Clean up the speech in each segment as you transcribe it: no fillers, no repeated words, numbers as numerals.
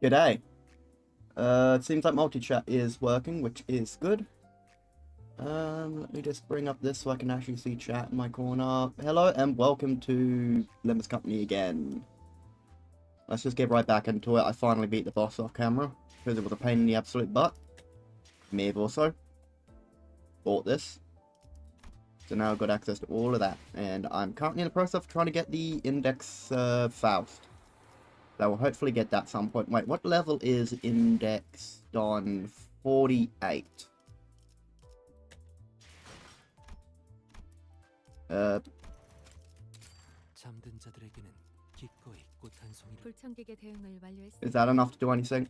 G'day. It seems like multi-chat is working, which is good. Let me just bring up this so I can actually see chat in my corner. Hello and welcome to Limbuscompany again. Let's just get right back into it. I finally beat the boss off camera because it was a pain in the absolute butt. May have also bought this. So now I've got access to all of that. And I'm currently in the process of trying to get the index Faust. I will hopefully get that some point. Wait, what level is indexed on 48? Is that enough to do anything?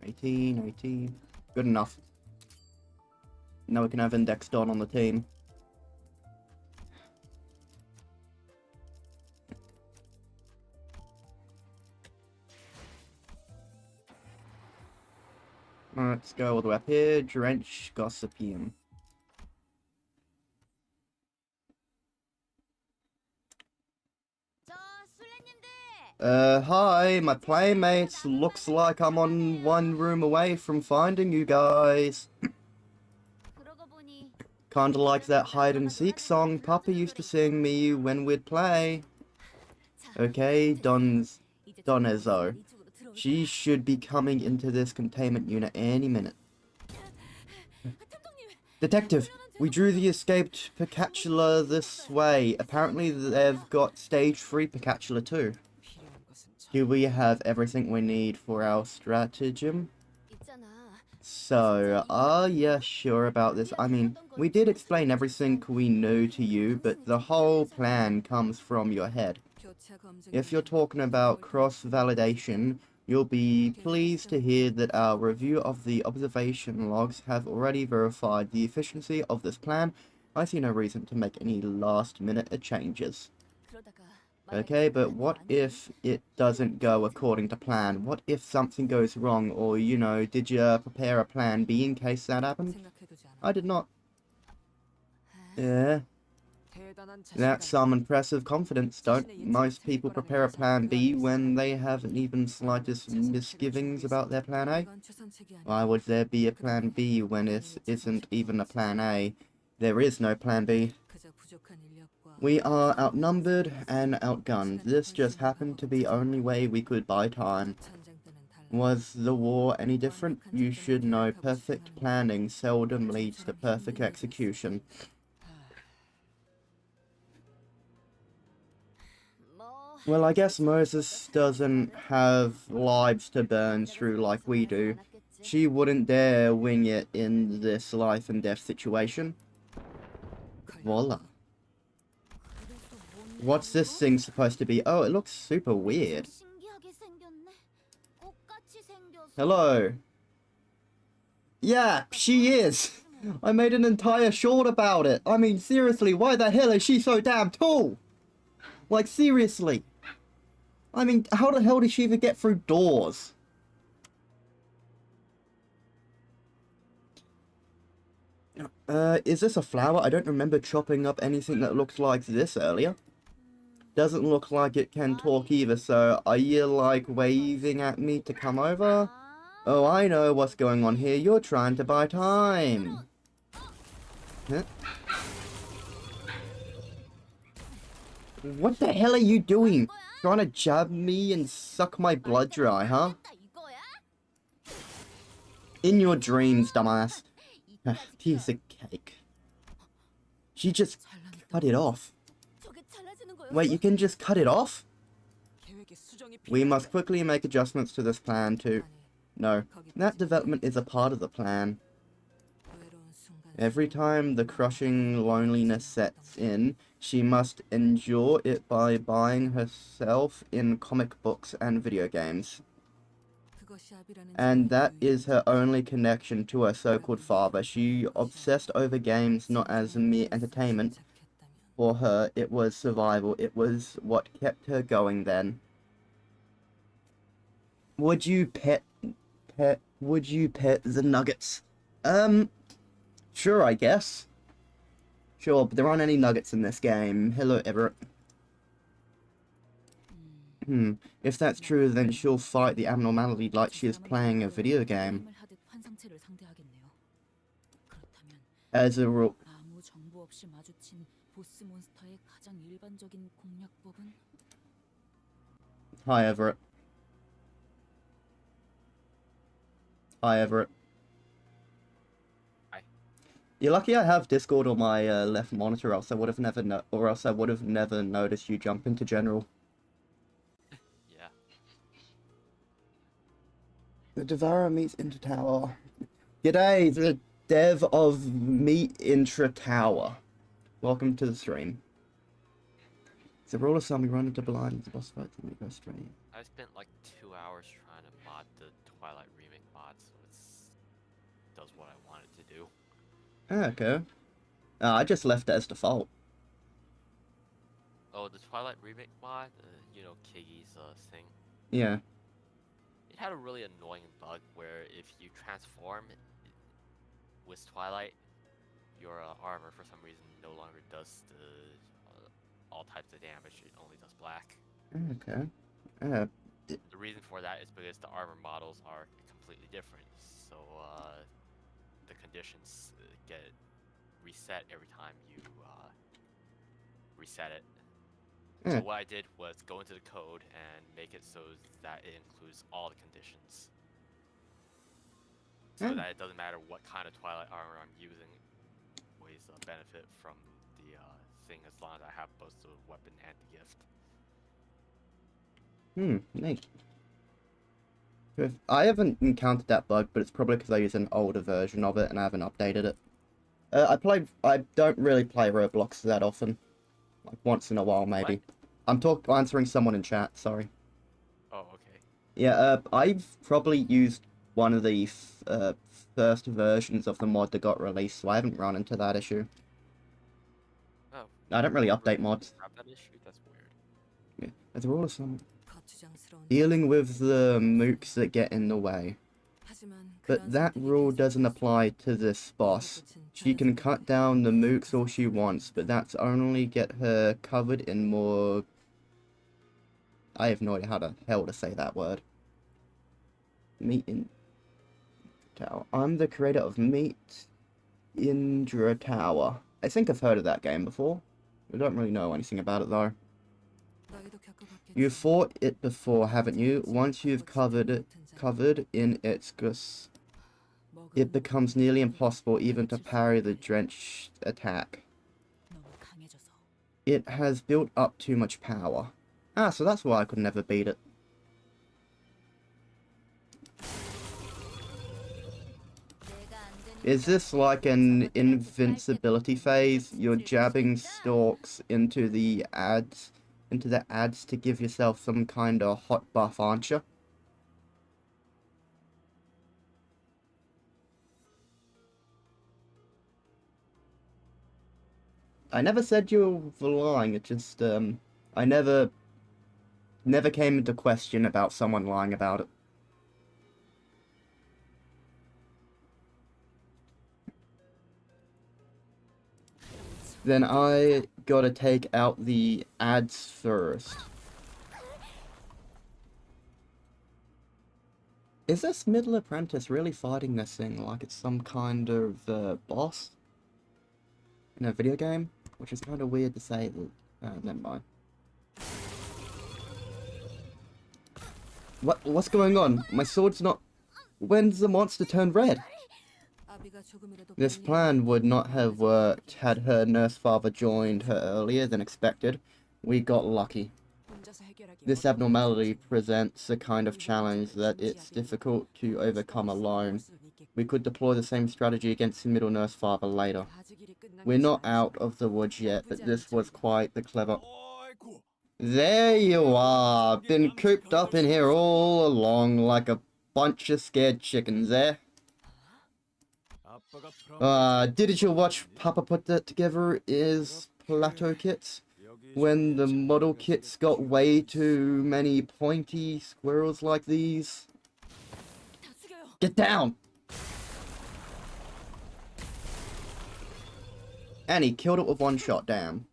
18. Good enough. Now we can have indexed on the team. Let's go all the way up here. Drench Gossipium. Hi, my playmates. Looks like I'm on one room away from finding you guys. Kinda like that hide and seek song Papa used to sing me when we'd play. Okay, Donezo. She should be coming into this containment unit any minute. Detective, we drew the escaped Picatula this way. Apparently they've got stage 3 Picatula too. Do we have everything we need for our stratagem? So, are you sure about this? I mean, we did explain everything we knew to you, but the whole plan comes from your head. If you're talking about cross-validation, you'll be pleased to hear that our review of the observation logs have already verified the efficiency of this plan. I see no reason to make any last-minute changes. Okay, but what if it doesn't go according to plan? What if something goes wrong, or, you know, did you prepare a plan B in case that happened? I did not. Yeah. That's some impressive confidence. Don't most people prepare a plan B when they haven't even slightest misgivings about their plan A? Why would there be a plan B when it isn't even a plan A? There is no plan B. We are outnumbered and outgunned. This just happened to be the only way we could buy time. Was the war any different? You should know perfect planning seldom leads to perfect execution. Well, I guess Moses doesn't have lives to burn through like we do. She wouldn't dare wing it in this life and death situation. Voila. What's this thing supposed to be? Oh, it looks super weird. Hello. Yeah, she is. I made an entire short about it. I mean, seriously, why the hell is she so damn tall? Like, seriously. I mean, how the hell did she even get through doors? Is this a flower? I don't remember chopping up anything that looked like this earlier. Doesn't look like it can talk either, so are you, like, waving at me to come over? Oh, I know what's going on here. You're trying to buy time. Huh? What the hell are you doing? Trying to jab me and suck my blood dry, huh? In your dreams, dumbass. Piece of cake. She just cut it off. Wait, you can just cut it off? We must quickly make adjustments to this plan to... No, that development is a part of the plan. Every time the crushing loneliness sets in, she must endure it by buying herself in comic books and video games. And that is her only connection to her so-called father. She obsessed over games not as mere entertainment. For her, it was survival. It was what kept her going then. Would you pet the nuggets? Sure, I guess. Sure, but there aren't any nuggets in this game. Hello, Everett. If that's true, then she'll fight the abnormality like she is playing a video game. As a rule. Hi, Everett. Hi, Everett. Hi. You're lucky I have Discord on my left monitor, else I would have never noticed you jump into general. Yeah. The Devourer meets Intra Tower. G'day, the dev of Meet Intra Tower. Welcome to the stream. It's a roller sum, we run into blind, the boss fight, and we go straight. I spent like 2 hours trying to mod the Twilight Remake mod, so it does what I want it to do. Okay. I just left it as default. Oh, the Twilight Remake mod, you know, Kiggy's thing. Yeah. It had a really annoying bug where if you transform with Twilight, your armor for some reason no longer does all types of damage. It only does black. Okay. The reason for that is because the armor models are completely different, so the conditions get reset every time you reset it. So what I did was go into the code and make it so that it includes all the conditions. So that it doesn't matter what kind of Twilight armor I'm using, always benefit from the thing as long as I have both the weapon and the gift. Neat. I haven't encountered that bug, but it's probably because I use an older version of it and I haven't updated it. I don't really play Roblox that often. Like once in a while, maybe. What? I'm answering someone in chat, sorry. Oh, okay. Yeah, I've probably used one of the first versions of the mod that got released, so I haven't run into that issue. Oh. I don't really update mods. Have that issue? That's weird. Yeah, there's all of some dealing with the mooks that get in the way. But that rule doesn't apply to this boss. She can cut down the mooks all she wants, but that's only get her covered in more... I have no idea how the hell to say that word. Meet in Tower. I'm the creator of Meet Indra Tower. I think I've heard of that game before. I don't really know anything about it though. You've fought it before, haven't you? Once you've covered in its guts, it becomes nearly impossible even to parry the drenched attack. It has built up too much power. Ah, so that's why I could never beat it. Is this like an invincibility phase? You're jabbing stalks into the ads to give yourself some kind of hot buff, aren't you? I never said you were lying, it just, I never came into question about someone lying about it. Then I gotta take out the ads first. Is this middle apprentice really fighting this thing like it's some kind of boss in a video game? Which is kind of weird to say. Never mind. What's going on? My sword's not... When's the monster turn red? This plan would not have worked had her nurse father joined her earlier than expected. We got lucky. This abnormality presents a kind of challenge that it's difficult to overcome alone. We could deploy the same strategy against the middle nurse father later. We're not out of the woods yet, but this was quite the clever... There you are! Been cooped up in here all along like a bunch of scared chickens, eh? Did you watch Papa put that together is plateau kits? When the model kits got way too many pointy squirrels like these? Get down! And he killed it with one shot, damn.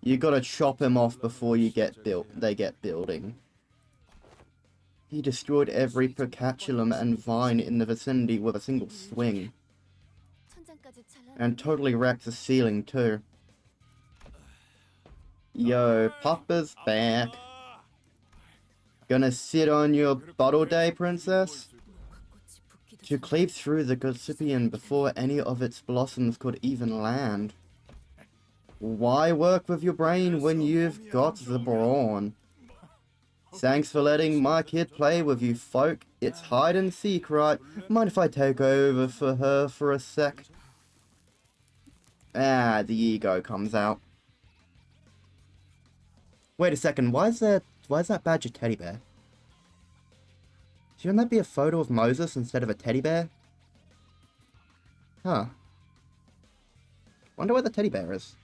You gotta chop him off before you get built. They get building. He destroyed every procatulum and vine in the vicinity with a single swing. And totally wrecked the ceiling too. Yo, Papa's back. Gonna sit on your bottle day, princess? To cleave through the gossypian before any of its blossoms could even land. Why work with your brain when you've got the brawn? Thanks for letting my kid play with you folk. It's hide and seek, right? Mind if I take over for her for a sec? Ah, the ego comes out. Wait a second, why is that badge a teddy bear? Shouldn't that be a photo of Moses instead of a teddy bear? Huh. Wonder where the teddy bear is.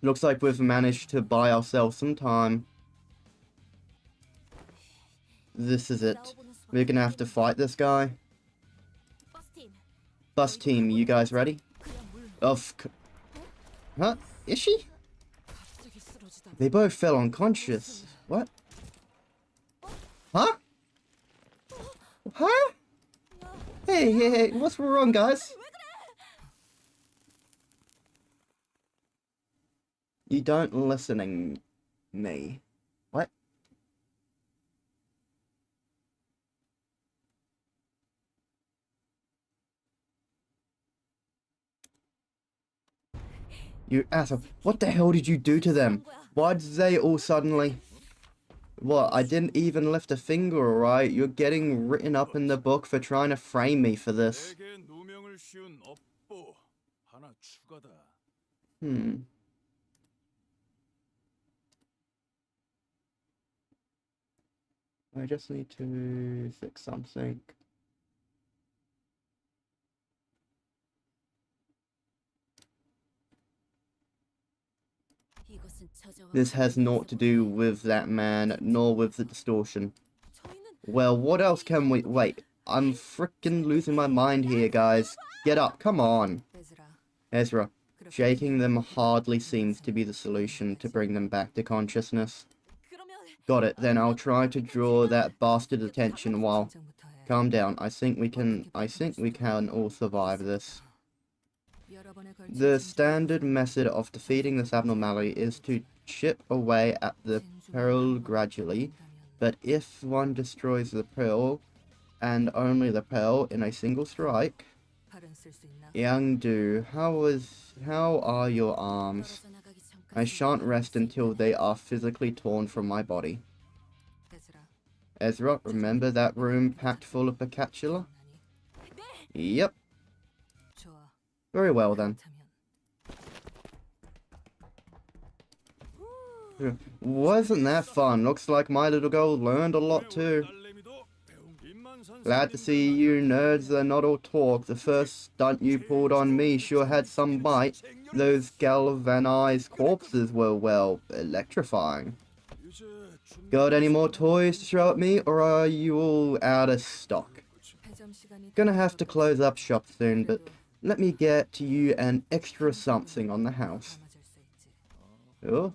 Looks like we've managed to buy ourselves some time. This is it. We're gonna have to fight this guy. Bus team, you guys ready? Huh? Is she? They both fell unconscious. What? Huh? Huh? Hey, what's wrong, guys? You don't listening me. What? You asshole. What the hell did you do to them? Why did they all suddenly... What, I didn't even lift a finger, alright? You're getting written up in the book for trying to frame me for this. I just need to fix something. This has naught to do with that man, nor with the distortion. Well, what else can we... Wait, I'm frickin' losing my mind here, guys. Get up, come on. Ezra, shaking them hardly seems to be the solution to bring them back to consciousness. Got it, then I'll try to draw that bastard attention while... Calm down, I think we can all survive this. The standard method of defeating this abnormality is to chip away at the pearl gradually, but if one destroys the pearl, and only the pearl, in a single strike... Young-do, how are your arms? I shan't rest until they are physically torn from my body. Ezra, remember that room packed full of Pocatula? Yep. Very well then. Wasn't that fun? Looks like my little girl learned a lot too. Glad to see you nerds are not all talk. The first stunt you pulled on me sure had some bite. Those galvanized corpses were, well, electrifying. Got any more toys to throw at me, or are you all out of stock? Gonna have to close up shop soon, but let me get to you an extra something on the house. Oh?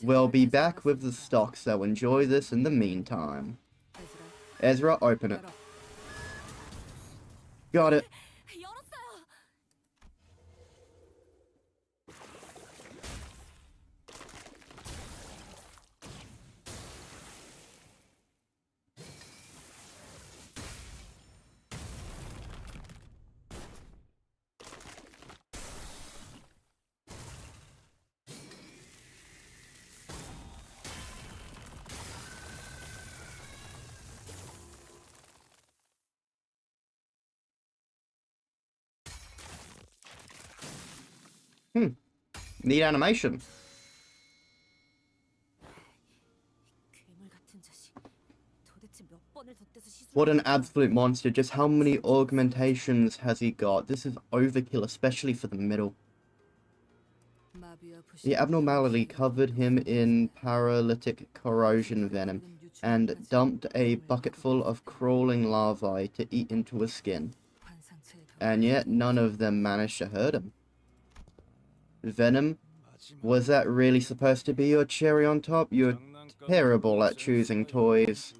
We'll be back with the stock, so enjoy this in the meantime. Ezra, open it. Got it. Neat animation. What an absolute monster. Just how many augmentations has he got? This is overkill, especially for the middle. The abnormality covered him in paralytic corrosion venom and dumped a bucketful of crawling larvae to eat into his skin. and yet none of them managed to hurt him. Venom, was that really supposed to be your cherry on top? You're terrible at choosing toys.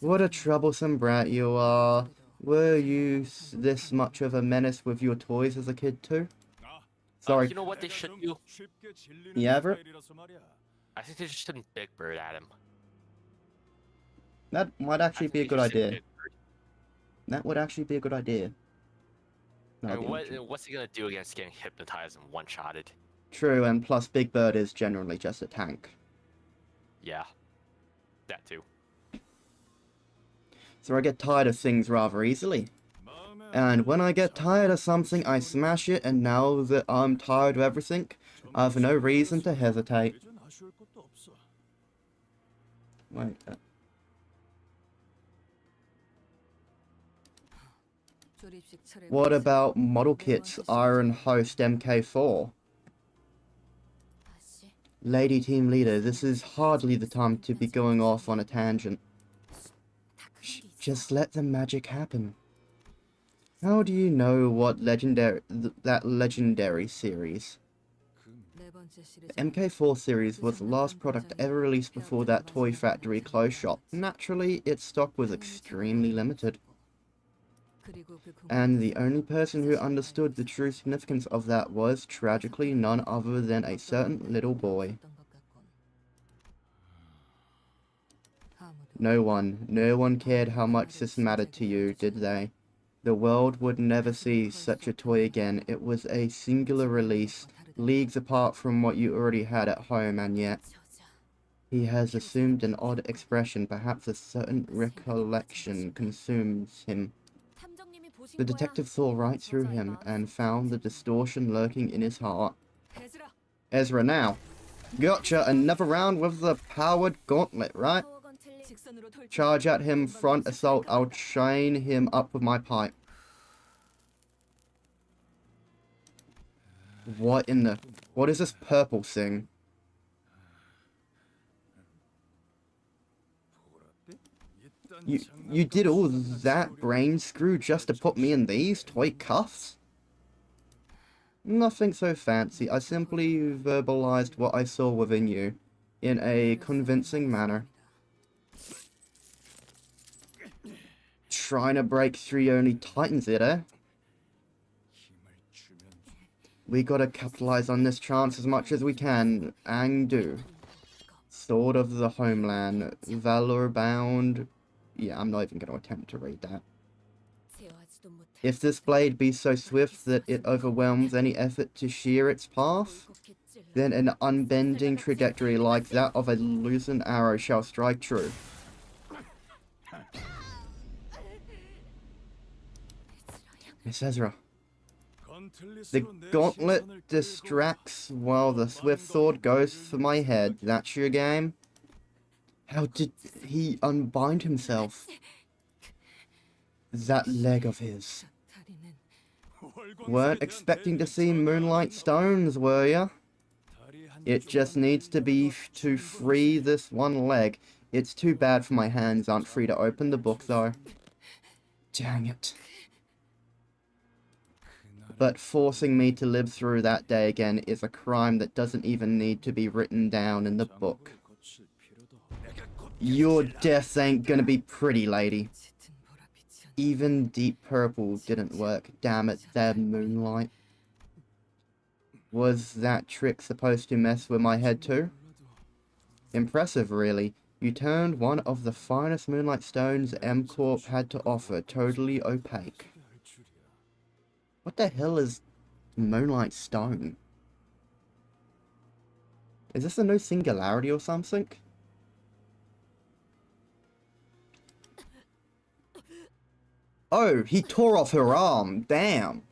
What a troublesome brat you are. Were you this much of a menace with your toys as a kid too? Sorry. You know what they should do? Yeah, Everett? I think they shouldn't Big Bird at him. That might actually be a good idea. That would actually be a good idea. I mean, what's he gonna do against getting hypnotized and one-shotted? True, and plus Big Bird is generally just a tank. Yeah, that too. So I get tired of things rather easily. And when I get tired of something, I smash it, and now that I'm tired of everything, I have no reason to hesitate. Wait. What about Model Kit's Iron Host MK4? Lady Team Leader, this is hardly the time to be going off on a tangent. Just let the magic happen. How do you know what that legendary series? The MK4 series was the last product ever released before that Toy Factory closed shop. Naturally, its stock was extremely limited. And the only person who understood the true significance of that was, tragically, none other than a certain little boy. No one cared how much this mattered to you, did they? The world would never see such a toy again. It was a singular release, leagues apart from what you already had at home, and yet... He has assumed an odd expression, perhaps a certain recollection consumes him. The detective saw right through him, and found the distortion lurking in his heart. Ezra now. Gotcha, another round with the powered gauntlet, right? Charge at him, front assault, I'll chain him up with my pipe. What is this purple thing? You did all that brain screw just to put me in these toy cuffs? Nothing so fancy, I simply verbalized what I saw within you, in a convincing manner. Trying to break through only tightens it, eh? We gotta capitalize on this chance as much as we can, and do. Sword of the Homeland, Valor Bound... Yeah, I'm not even gonna attempt to read that. If this blade be so swift that it overwhelms any effort to shear its path, then an unbending trajectory like that of a loosened arrow shall strike true. Miss Ezra. The gauntlet distracts while the swift sword goes for my head. That's your game? How did he unbind himself? That leg of his. Weren't expecting to see moonlight stones, were ya? It just needs to be to free this one leg. It's too bad for my hands aren't free to open the book, though. Dang it. But forcing me to live through that day again is a crime that doesn't even need to be written down in the book. Your death ain't gonna be pretty, lady. Even deep purple didn't work. Damn it, that moonlight. Was that trick supposed to mess with my head too? Impressive, really. You turned one of the finest moonlight stones M Corp had to offer totally opaque. What the hell is moonlight stone? Is this a new singularity or something? Oh, he tore off her arm. Damn.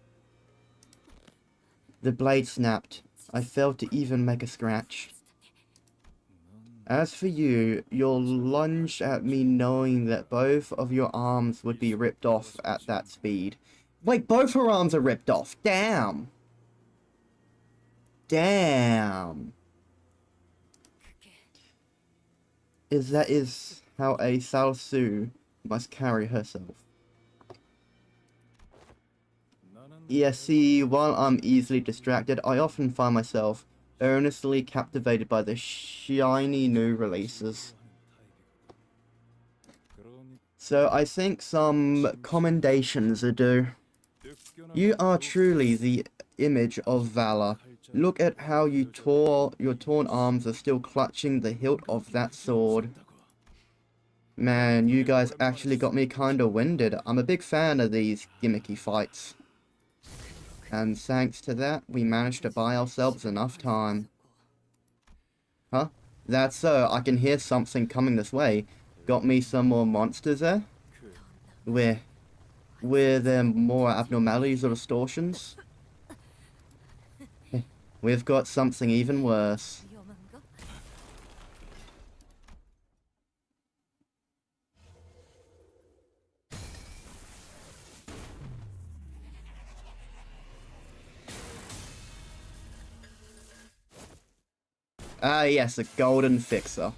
The blade snapped. I failed to even make a scratch. As for you, you'll lunge at me knowing that both of your arms would be ripped off at that speed. Wait, both her arms are ripped off. Damn. Damn. That is how a Salsu must carry herself. Yeah, see, while I'm easily distracted, I often find myself earnestly captivated by the shiny new releases. So I think some commendations are due. You are truly the image of valor. Look at how your torn arms are still clutching the hilt of that sword. Man, you guys actually got me kinda winded. I'm a big fan of these gimmicky fights. And thanks to that, we managed to buy ourselves enough time. Huh? That's so, I can hear something coming this way. Got me some more monsters there? Were there more abnormalities or distortions? We've got something even worse. Ah yes, a golden fixer.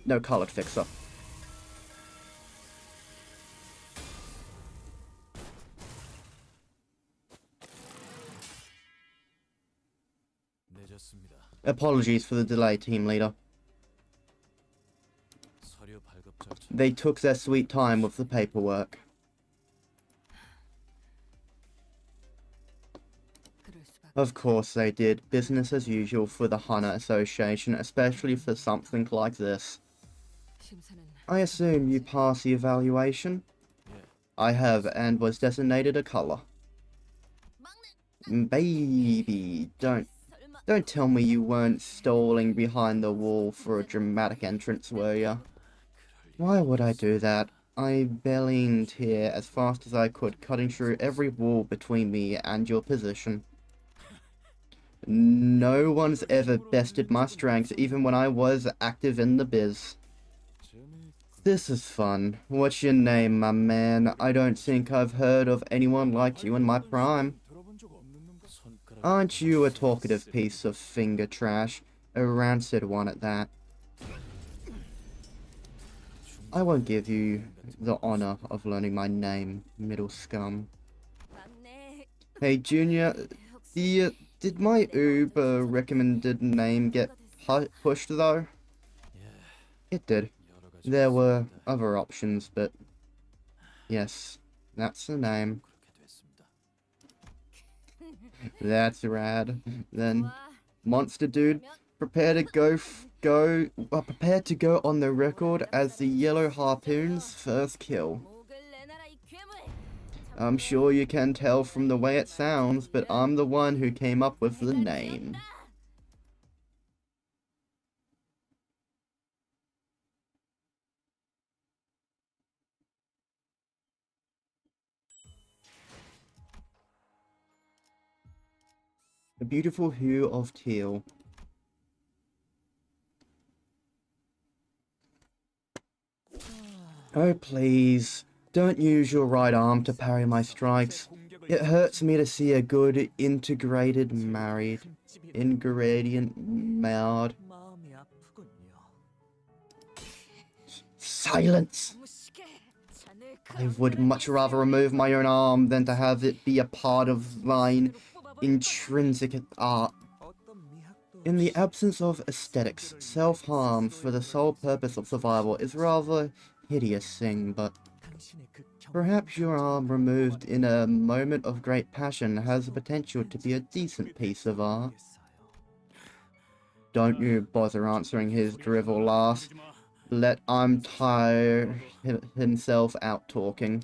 No, colored fixer. Apologies for the delay, team leader. They took their sweet time with the paperwork. Of course they did. Business as usual for the Hana Association, especially for something like this. I assume you passed the evaluation? I have, and was designated a color. Baby, don't tell me you weren't stalling behind the wall for a dramatic entrance, were ya? Why would I do that? I bellied here as fast as I could, cutting through every wall between me and your position. No one's ever bested my strength, even when I was active in the biz. This is fun. What's your name, my man? I don't think I've heard of anyone like you in my prime. Aren't you a talkative piece of finger trash? A rancid one at that. I won't give you the honor of learning my name, middle scum. Hey, Junior, did my Uber recommended name get pushed, though? It did. There were other options, but yes, that's the name. That's rad. Then, monster dude, prepare to go on the record as the Yellow Harpoon's first kill. I'm sure you can tell from the way it sounds, but I'm the one who came up with the name. A beautiful hue of teal. Oh, please. Don't use your right arm to parry my strikes. It hurts me to see a good ingredient marred. Silence! I would much rather remove my own arm than to have it be a part of thine intrinsic art. In the absence of aesthetics, self-harm for the sole purpose of survival is a rather hideous thing, but perhaps your arm removed in a moment of great passion has the potential to be a decent piece of art. Don't you bother answering his drivel last. Let I'm tire himself out talking.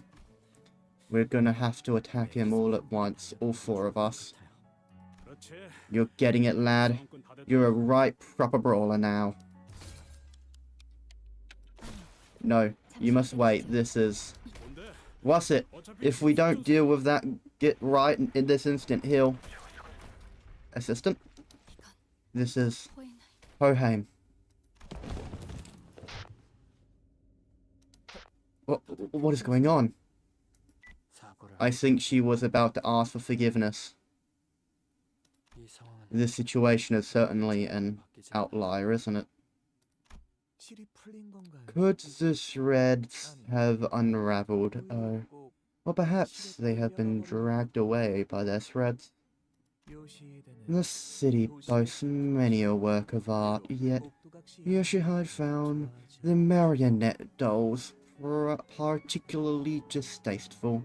We're gonna have to attack him all at once, all four of us. You're getting it, lad. You're a right proper brawler now. No, you must wait. This is... What's it? If we don't deal with that get right in this instant, he'll... Assistant? This is... Hoheim. What is going on? I think she was about to ask for forgiveness. This situation is certainly an outlier, isn't it? Could the threads have unraveled? Oh, Or perhaps they have been dragged away by their threads. The city boasts many a work of art, yet Yoshihide found the marionette dolls particularly distasteful.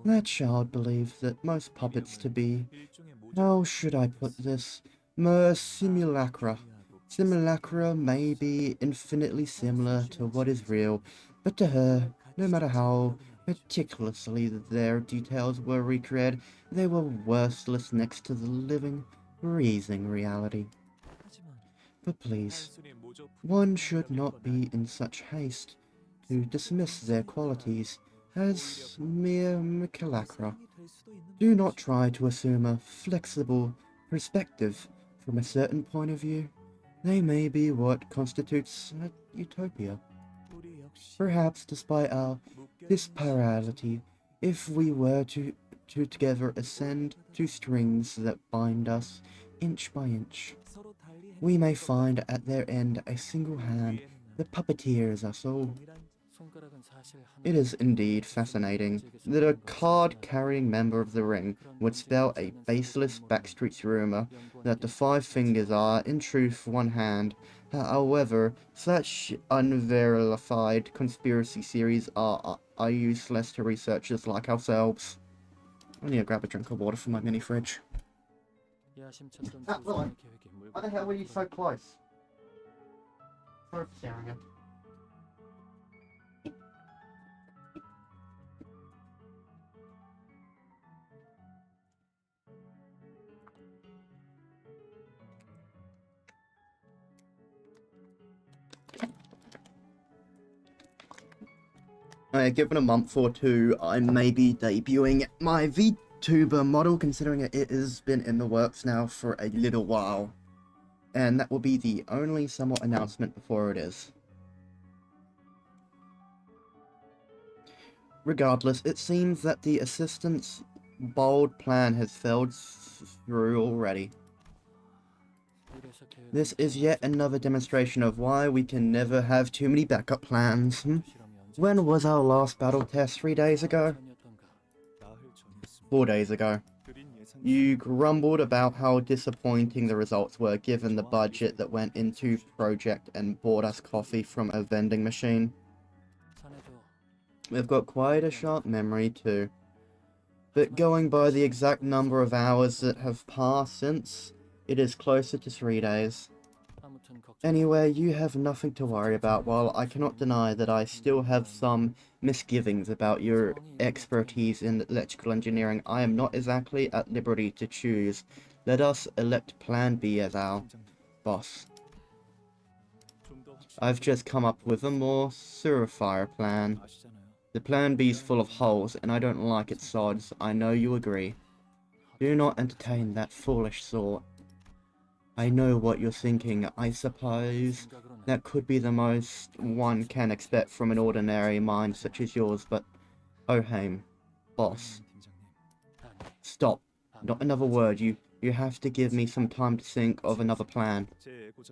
That child believes that most puppets to be, how should I put this, mere simulacra. Simulacra may be infinitely similar to what is real, but to her, no matter how meticulously their details were recreated, they were worthless next to the living, breathing reality. But please, one should not be in such haste to dismiss their qualities as mere simulacra. Do not try to assume a flexible perspective from a certain point of view. They may be what constitutes a utopia. Perhaps despite our disparity, if we were to together ascend to strings that bind us inch by inch, we may find at their end a single hand that puppeteers us all. It is indeed fascinating that a card-carrying member of the Ring would spell a baseless backstreets rumor that the five fingers are, in truth, one hand. However, such unverified conspiracy theories are useless to researchers like ourselves. I need to grab a drink of water from my mini fridge. Why the hell were you so close? Sorry for staring at. Given a month or two, I may be debuting my VTuber model, considering it has been in the works now for a little while. And that will be the only somewhat announcement before it is. Regardless, it seems that the assistant's bold plan has fell through already. This is yet another demonstration of why we can never have too many backup plans. When was our last battle test? 3 days ago? 4 days ago. You grumbled about how disappointing the results were given the budget that went into project and bought us coffee from a vending machine. We've got quite a sharp memory too. But going by the exact number of hours that have passed since, it is closer to 3 days. Anyway, you have nothing to worry about, while I cannot deny that I still have some misgivings about your expertise in electrical engineering. I am not exactly at liberty to choose. Let us elect Plan B as our boss. I've just come up with a more surefire plan. The Plan B's full of holes, and I don't like its sods. I know you agree. Do not entertain that foolish thought. I know what you're thinking. I suppose that could be the most one can expect from an ordinary mind such as yours, but Oheim, boss. Stop. Not another word. You have to give me some time to think of another plan.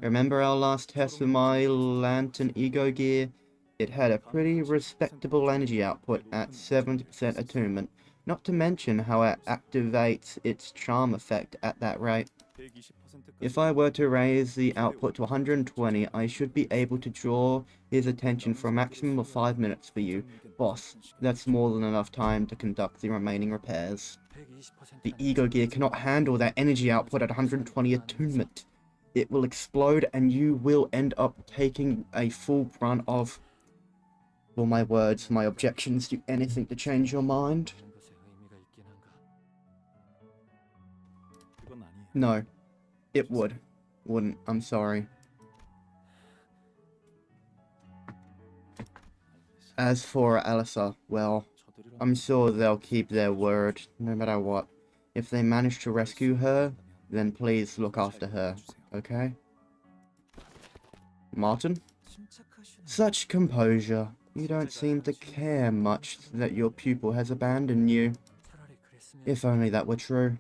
Remember our last test with my lantern ego gear? It had a pretty respectable energy output at 70% attunement, not to mention how it activates its charm effect at that rate. If I were to raise the output to 120, I should be able to draw his attention for a maximum of 5 minutes for you. Boss, that's more than enough time to conduct the remaining repairs. The ego gear cannot handle that energy output at 120 attunement. It will explode and you will end up taking a full brunt of... For my words, my objections, do anything to change your mind? No. It wouldn't, I'm sorry. As for Alyssa, well, I'm sure they'll keep their word, no matter what. If they manage to rescue her, then please look after her, okay? Martin? Such composure. You don't seem to care much that your pupil has abandoned you. If only that were true.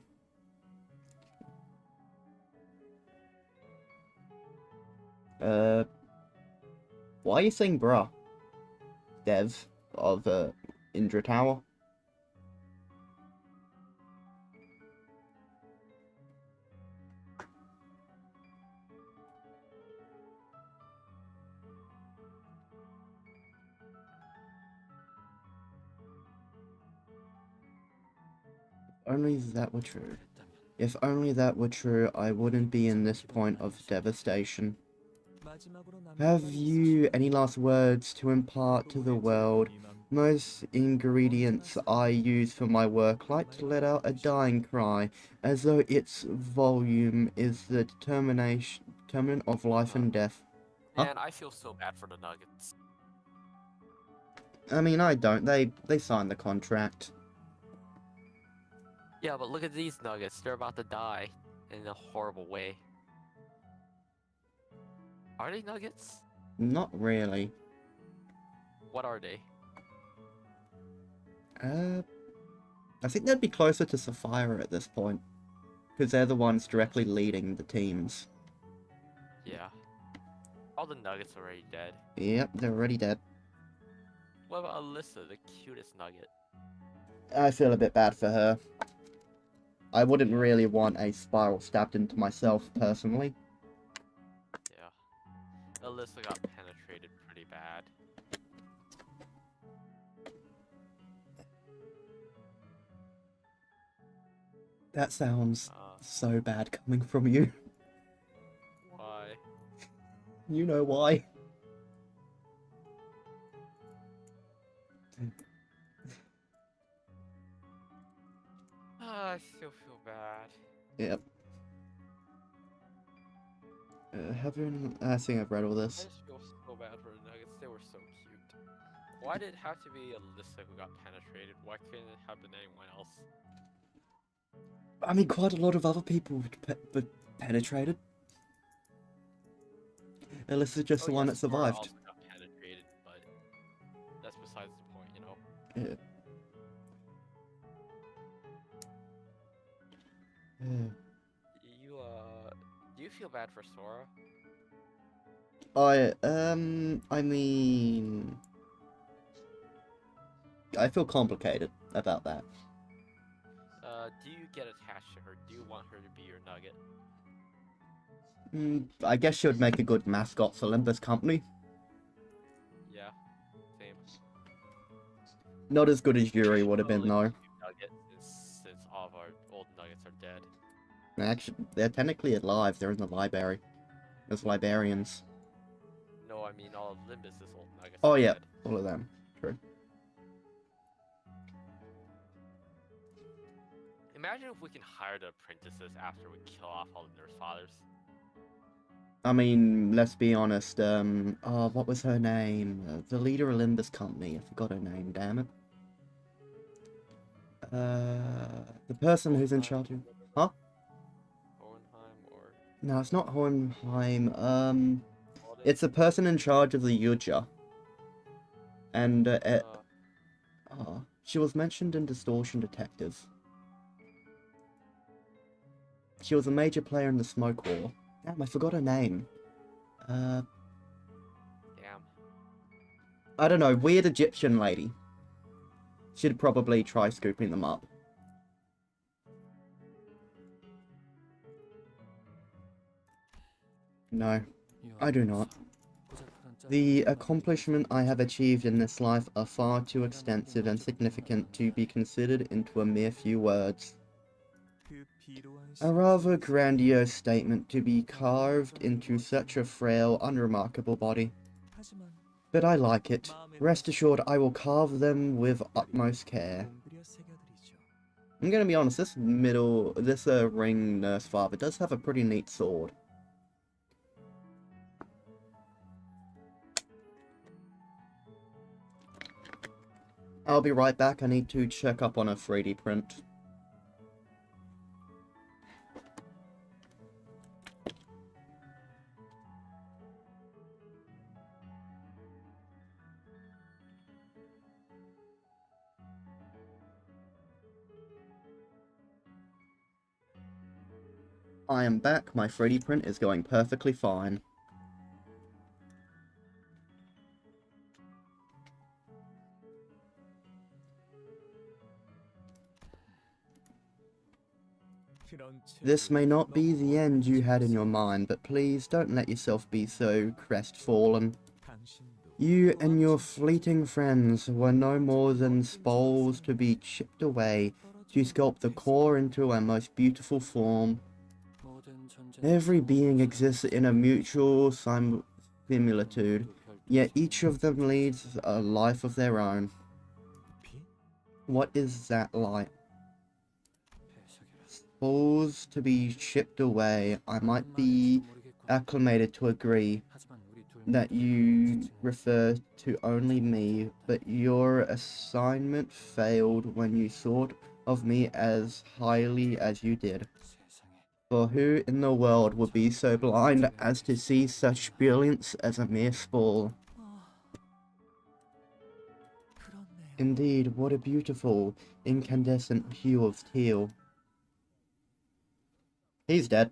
Why are you saying bruh? Dev of, Indra Tower. Only that were true. If only that were true, I wouldn't be in this point of devastation. Have you any last words to impart to the world? Most ingredients I use for my work like to let out a dying cry, as though its volume is the determinant of life and death. Huh? Man, I feel so bad for the Nuggets. I mean, I don't. They signed the contract. Yeah, but look at these Nuggets. They're about to die in a horrible way. Are they Nuggets? Not really. What are they? I think they'd be closer to Sapphire at this point, because they're the ones directly leading the teams. Yeah. All the Nuggets are already dead. Yep, they're already dead. What about Alyssa, the cutest Nugget? I feel a bit bad for her. I wouldn't really want a spiral stabbed into myself, personally. Yeah. Alyssa got penetrated pretty bad. That sounds so bad coming from you. Why? You know why. I still feel bad. Yep. I think I've read all I this. just feel so bad for the Nuggets. They were so cute. Why did it have to be Alyssa who got penetrated? Why couldn't it have been anyone else? I mean, quite a lot of other people were penetrated. Alyssa's just the one that Sora survived. also got penetrated, but that's besides the point, you know? Yeah. Yeah. Do you feel bad for Sora? I mean, I feel complicated about that. Do you get attached to her? Do you want her to be your Nugget? I guess she would make a good mascot for limbuscompany. Yeah, same. Not as good as Yuri would have been, though. Nugget, since all of our old Nuggets are dead. Actually, they're technically alive. They're in the library. As librarians. No, I mean all of Limbus's old Nuggets Oh, are yeah. dead. All of them. True. Imagine if we can hire the apprentices after we kill off all the nurse fathers. I mean, let's be honest. What was her name? The leader of limbuscompany. I forgot her name. Damn it. The person who's in charge of... Huh? Hohenheim or... No, it's not Hohenheim. It's a person in charge of the Yuja. And, she was mentioned in Distortion Detective. She was a major player in the Smoke War. Damn, I forgot her name. Damn. I don't know, weird Egyptian lady. Should probably try scooping them up. No, I do not. The accomplishment I have achieved in this life are far too extensive and significant to be considered into a mere few words. A rather grandiose statement to be carved into such a frail, unremarkable body. But I like it. Rest assured I will carve them with utmost care. I'm gonna be honest, this ring nurse father does have a pretty neat sword. I'll be right back, I need to check up on a 3D print. I am back, my 3D print is going perfectly fine. This may not be the end you had in your mind, but please don't let yourself be so crestfallen. You and your fleeting friends were no more than spoils to be chipped away to sculpt the core into a most beautiful form. Every being exists in a mutual similitude, yet each of them leads a life of their own. What is that like? Spoils to be chipped away. I might be acclimated to agree that you refer to only me, but your assignment failed when you thought of me as highly as you did. For who in the world would be so blind as to see such brilliance as a mere spoil? Indeed, what a beautiful, incandescent hue of teal. He's dead.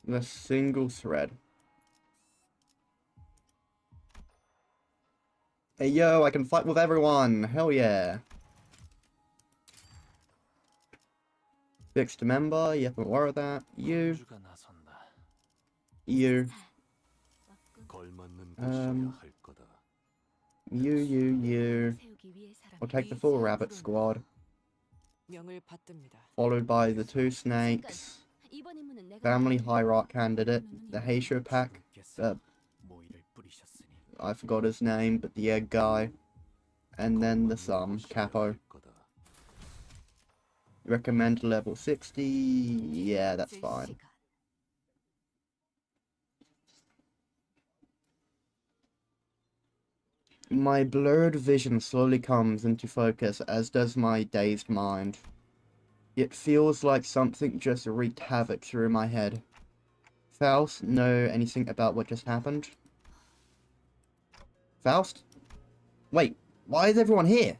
The single thread. Hey yo, I can fight with everyone! Hell yeah! Fixed member, you haven't worried that. You. You. You. I'll take the full rabbit squad. Followed by the 2 snakes. Family hierarch candidate. The Heisho pack. I forgot his name, but the egg guy. And then the capo. Recommend level 60. Yeah, that's fine. My blurred vision slowly comes into focus, as does my dazed mind. It feels like something just wreaked havoc through my head. Faust, know anything about what just happened? Faust? Wait, why is everyone here?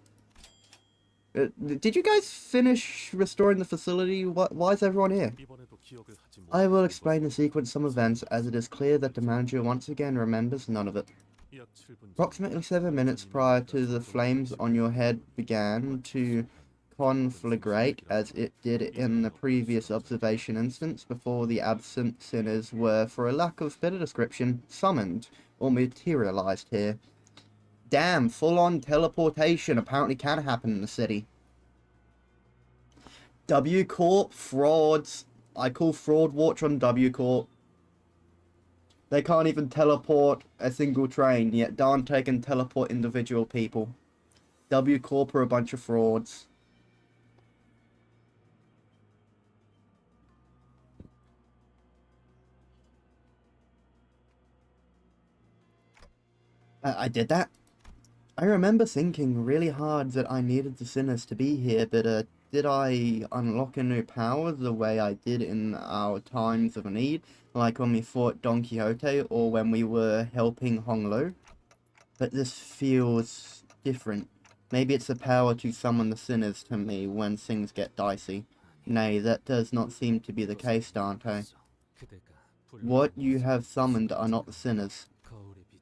Did you guys finish restoring the facility? Why is everyone here? I will explain the sequence of events, as it is clear that the manager once again remembers none of it. Approximately 7 minutes prior to the flames on your head began to conflagrate, as it did in the previous observation instance, before the absent sinners were, for a lack of better description, summoned or materialized here. Damn, full-on teleportation apparently can happen in the city. W Corp frauds. I call fraud watch on W Corp. They can't even teleport a single train, yet Dante can teleport individual people. W Corp are a bunch of frauds. I did that. I remember thinking really hard that I needed the sinners to be here, but did I unlock a new power the way I did in our times of need, like when we fought Don Quixote or when we were helping Hong Lu? But this feels different. Maybe it's the power to summon the sinners to me when things get dicey. Nay, that does not seem to be the case, Dante. What you have summoned are not the sinners,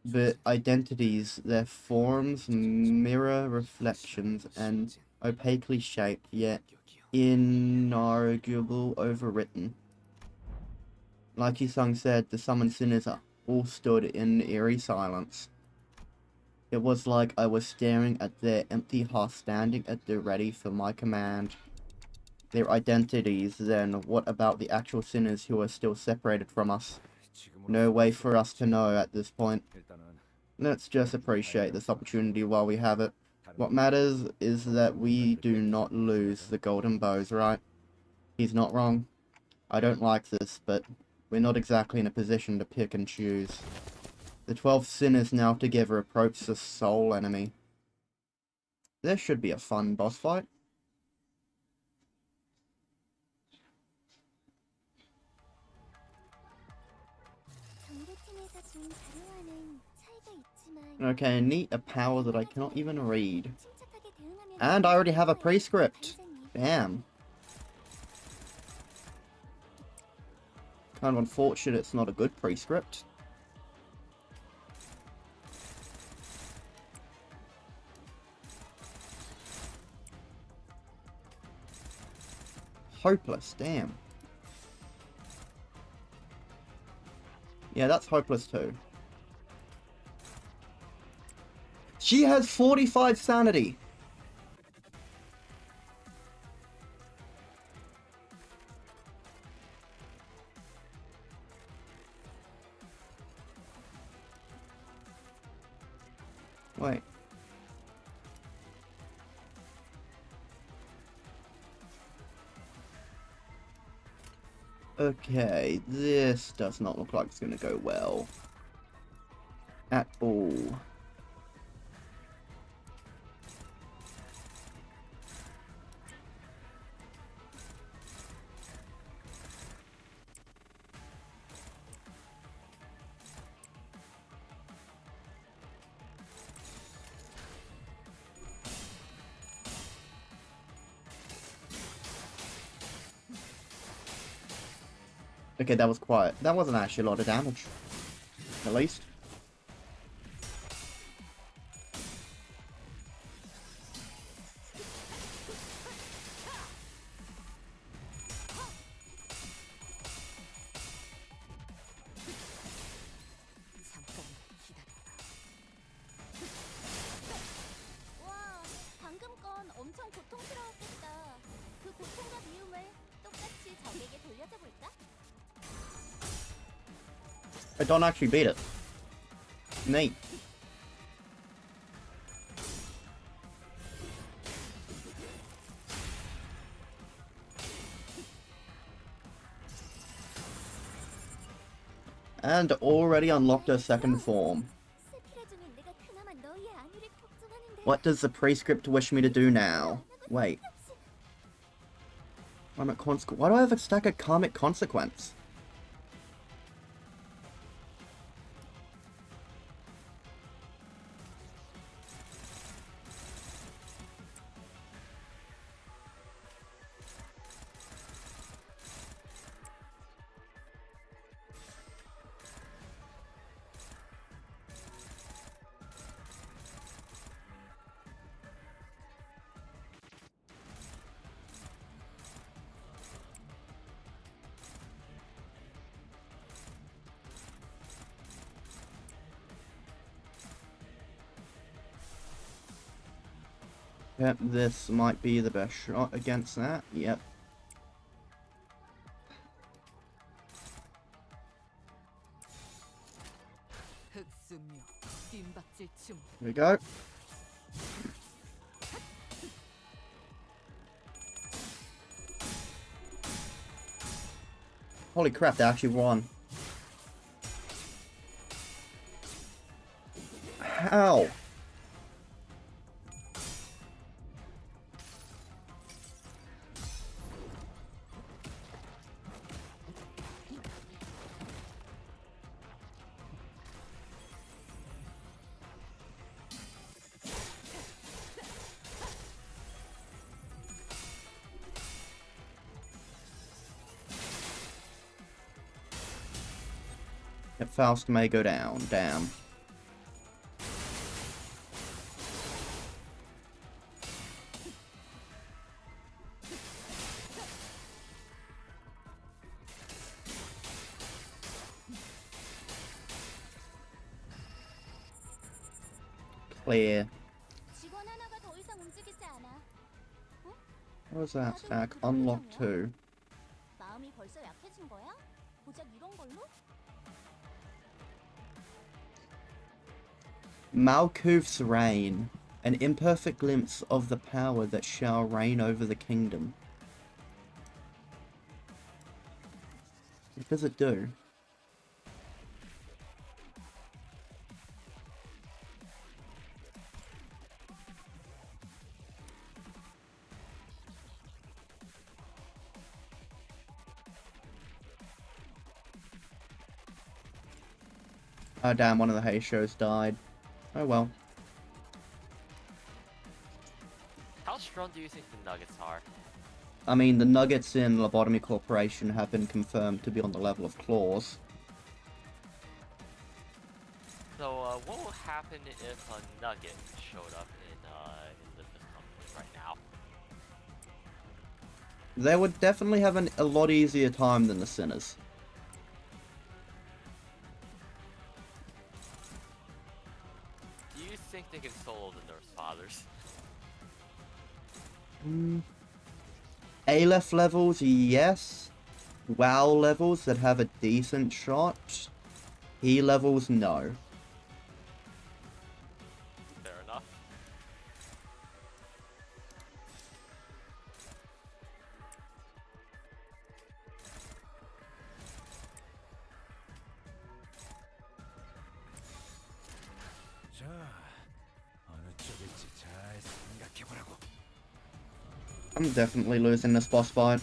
but identities. Their forms mirror reflections and opaquely shaped, yet inarguable overwritten. Like Yusung said, the summoned sinners all stood in eerie silence. It was like I was staring at their empty hearts standing at the ready for my command. Their identities, then, what about the actual sinners who are still separated from us? No way for us to know at this point. Let's just appreciate this opportunity while we have it. What matters is that we do not lose the golden bows, right? He's not wrong. I don't like this, but we're not exactly in a position to pick and choose. The 12 sinners now together approach the sole enemy. There should be a fun boss fight. Okay, I need a power that I cannot even read. And I already have a prescript. Damn. Kind of unfortunate it's not a good prescript. Hopeless, damn. Yeah, that's hopeless too. She has 45 sanity. Wait. Okay, this does not look like it's going to go well. At all. Okay, that was quiet. That wasn't actually a lot of damage. At least. 와, 방금 건 엄청 고통스러웠겠다. 그 고통과 미움을 똑같이 적에게 돌려줘 볼까? I don't actually beat it. Neat. And already unlocked her second form. 스피라 중엔 내가 그나마 너희의 안위를 걱정하는데. What does the prescript wish me to do now? Wait. Karmic consequence. Why do I have a stack of karmic consequence? Yep, this might be the best shot against that. Yep. Here we go. Holy crap, they actually won. How? Faust may go down. Damn. Clear. 직원 하나가 더 이상 움직이지 않아. What was that stack? Unlock 2. 마음이 벌써 약해진 거야? 고작 이런 걸로? Malkuth's reign. An imperfect glimpse of the power that shall reign over the kingdom. What does it do? Oh damn, one of the Heishos died. Oh well. How strong do you think the nuggets are? I mean, the nuggets in Lobotomy Corporation have been confirmed to be on the level of claws. So, what will happen if a nugget showed up in Limbus Company right now? They would definitely have a lot easier time than the Sinners. Do you think they can solo the Nurse Fathers? Aleph levels, yes. WoW levels that have a decent shot. E levels, no. Fair enough. 자, 어느 쪽일지 잘 생각해보라고. I'm definitely losing this boss fight.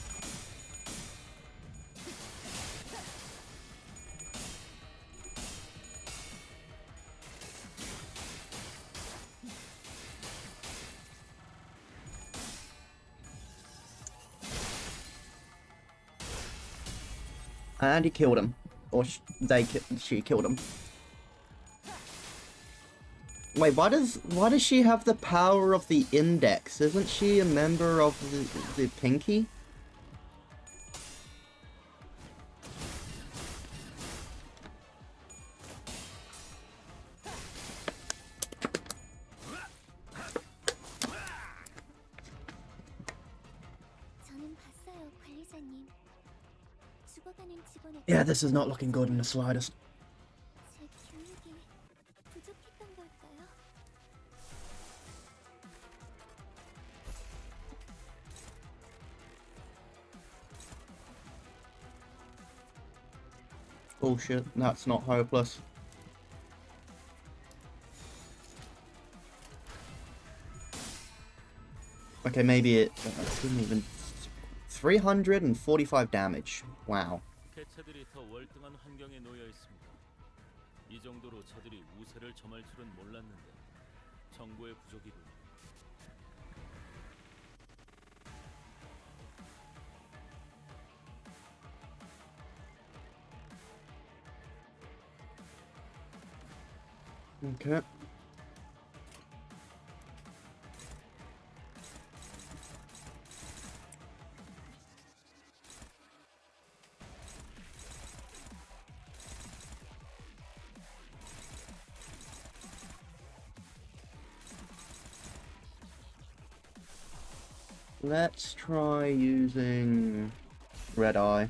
And he killed him. Or she killed him. Wait, why does she have the power of the index? Isn't she a member of the pinky? 저는 봤어요, 관리자님. 죽어가는 직원의 Yeah, this is not looking good in the slightest. 제 교육이 부족했던 걸까요? Bullshit, that's not hopeless. Okay, maybe it didn't even... 345 damage. Wow. 개체들이 더 월등한 환경에 놓여 있습니다. 이 정도로 저들이 우세를 점할 줄은 몰랐는데 정보의 부족이군요. Okay. Let's try using Red Eye.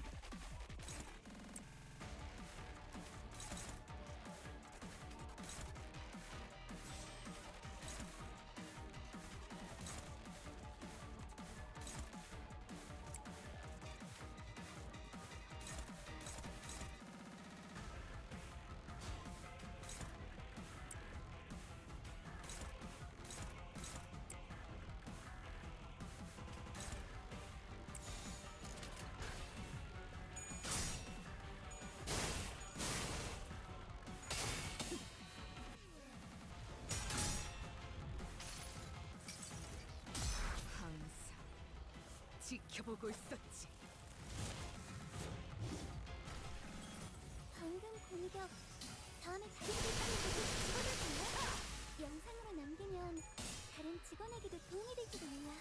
항상 지켜보고 있었지. 방금 공격 다음에 다른 직원을 찍어줄까요? 영상으로 남기면 다른 직원에게도 도움이 될지도 몰라.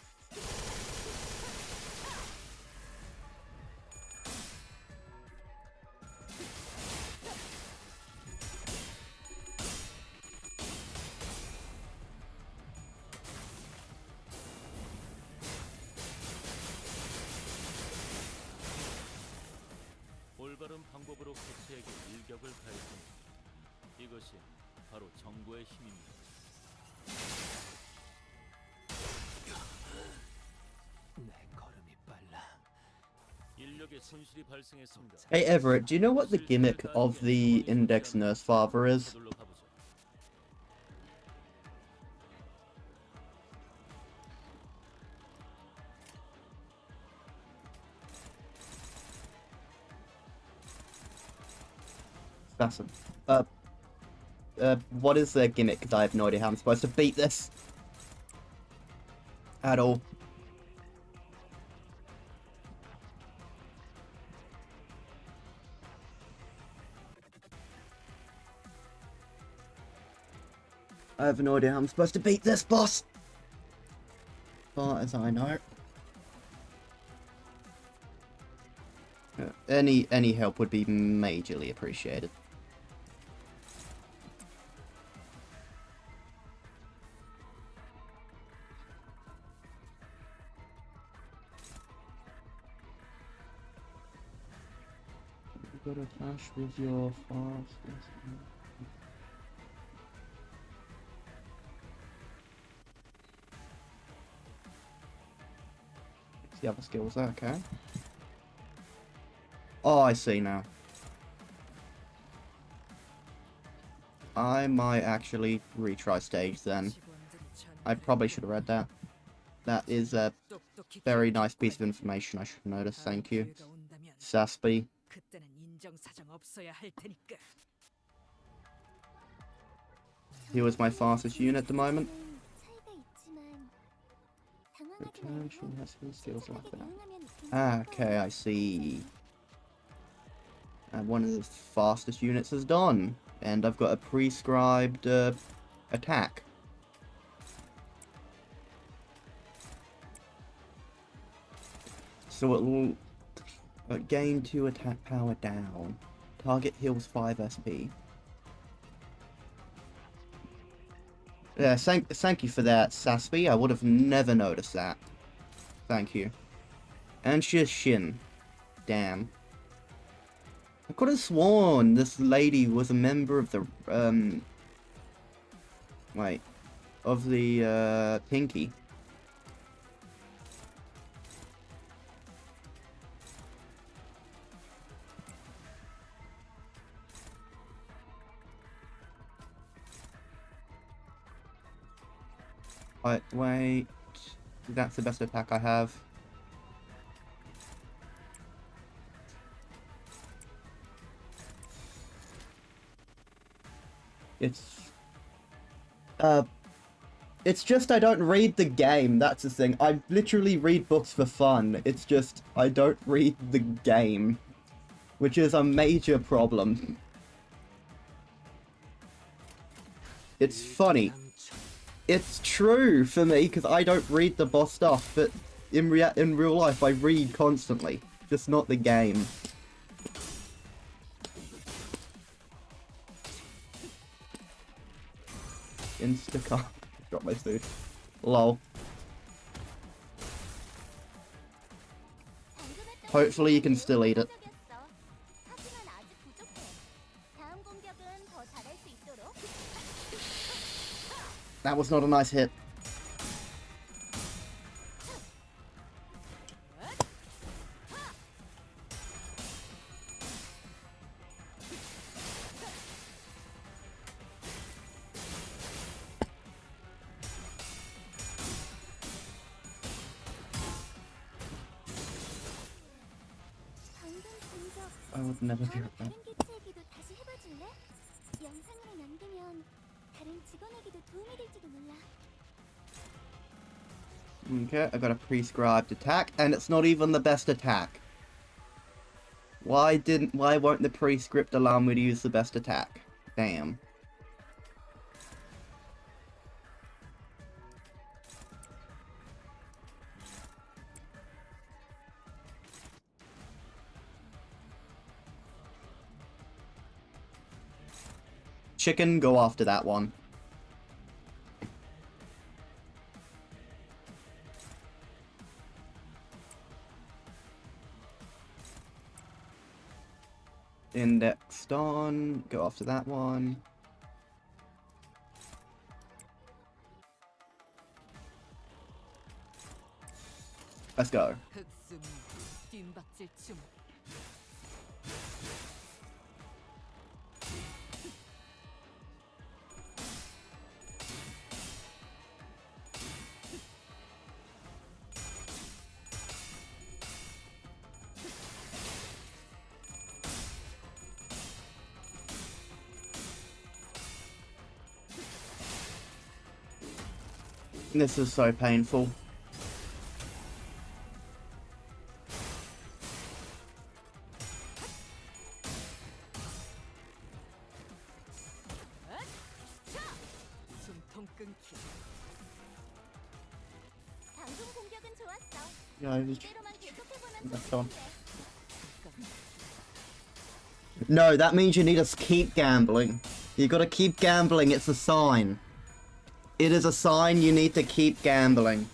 올바른 방법으로 개체에게 일격을 가했습니다. 이것이 바로 정보의 힘입니다. 내 걸음이 빨라. 인력의 손실이 발생했습니다. Hey Everett, do you know what the gimmick of the Index Nurse Father is? 서둘러 가보죠. That's what is their gimmick? Because I have no idea how I'm supposed to beat this. At all. I have no idea how I'm supposed to beat this boss. Far as I know. Any help would be majorly appreciated. You got a flash with your fastest. The other skills, okay. Oh, I see now. I might actually retry stage then. I probably should have read that. That is a very nice piece of information I should notice. Thank you. Saspy. 그때는 인정사정 없어야 할 테니까. He was my fastest unit at the moment. 차이가 있지만 당황하지 She 말고 has some skills like 침착하게 that. 대응하면 Okay, I see. And one of the fastest units is done. And I've got a prescribed attack. So it'll gain 2 attack power down. Target heals 5 SP. Yeah, thank you for that, Saspy. I would have never noticed that. Thank you. And she's Shin. Damn. I could have sworn this lady was a member of the, wait. Of the, Pinky. Wait. That's the best attack I have. It's just I don't read the game, that's the thing. I literally read books for fun. It's just I don't read the game, which is a major problem. It's funny. It's true for me because I don't read the boss stuff, but in real life I read constantly, just not the game. Instacart. Drop my food. Lol. Hopefully you can still eat it. 하지만 아직 부족해. 다음 공격은 더 잘할 수 있도록. That was not a nice hit. 방금 공격 I would never be right 다른 back. 개체에게도 다시 해봐줄래? 영상으로 남기면 다른 직원에게도 도움이 될지도 몰라. Okay, I got a prescribed attack, and it's not even the best attack. Why won't the prescript allow me to use the best attack? Damn. Chicken, go after that one. Indexed on, go after that one. Let's go. 흑수무, 뜀박질 춤. This is so painful. 끊기. 방금 공격은 좋았어. Yeah, 이대로만 계속해보면 that's on. 좋겠는데. No, that means you need to keep gambling. You gotta keep gambling, it's a sign. It is a sign you need to keep gambling.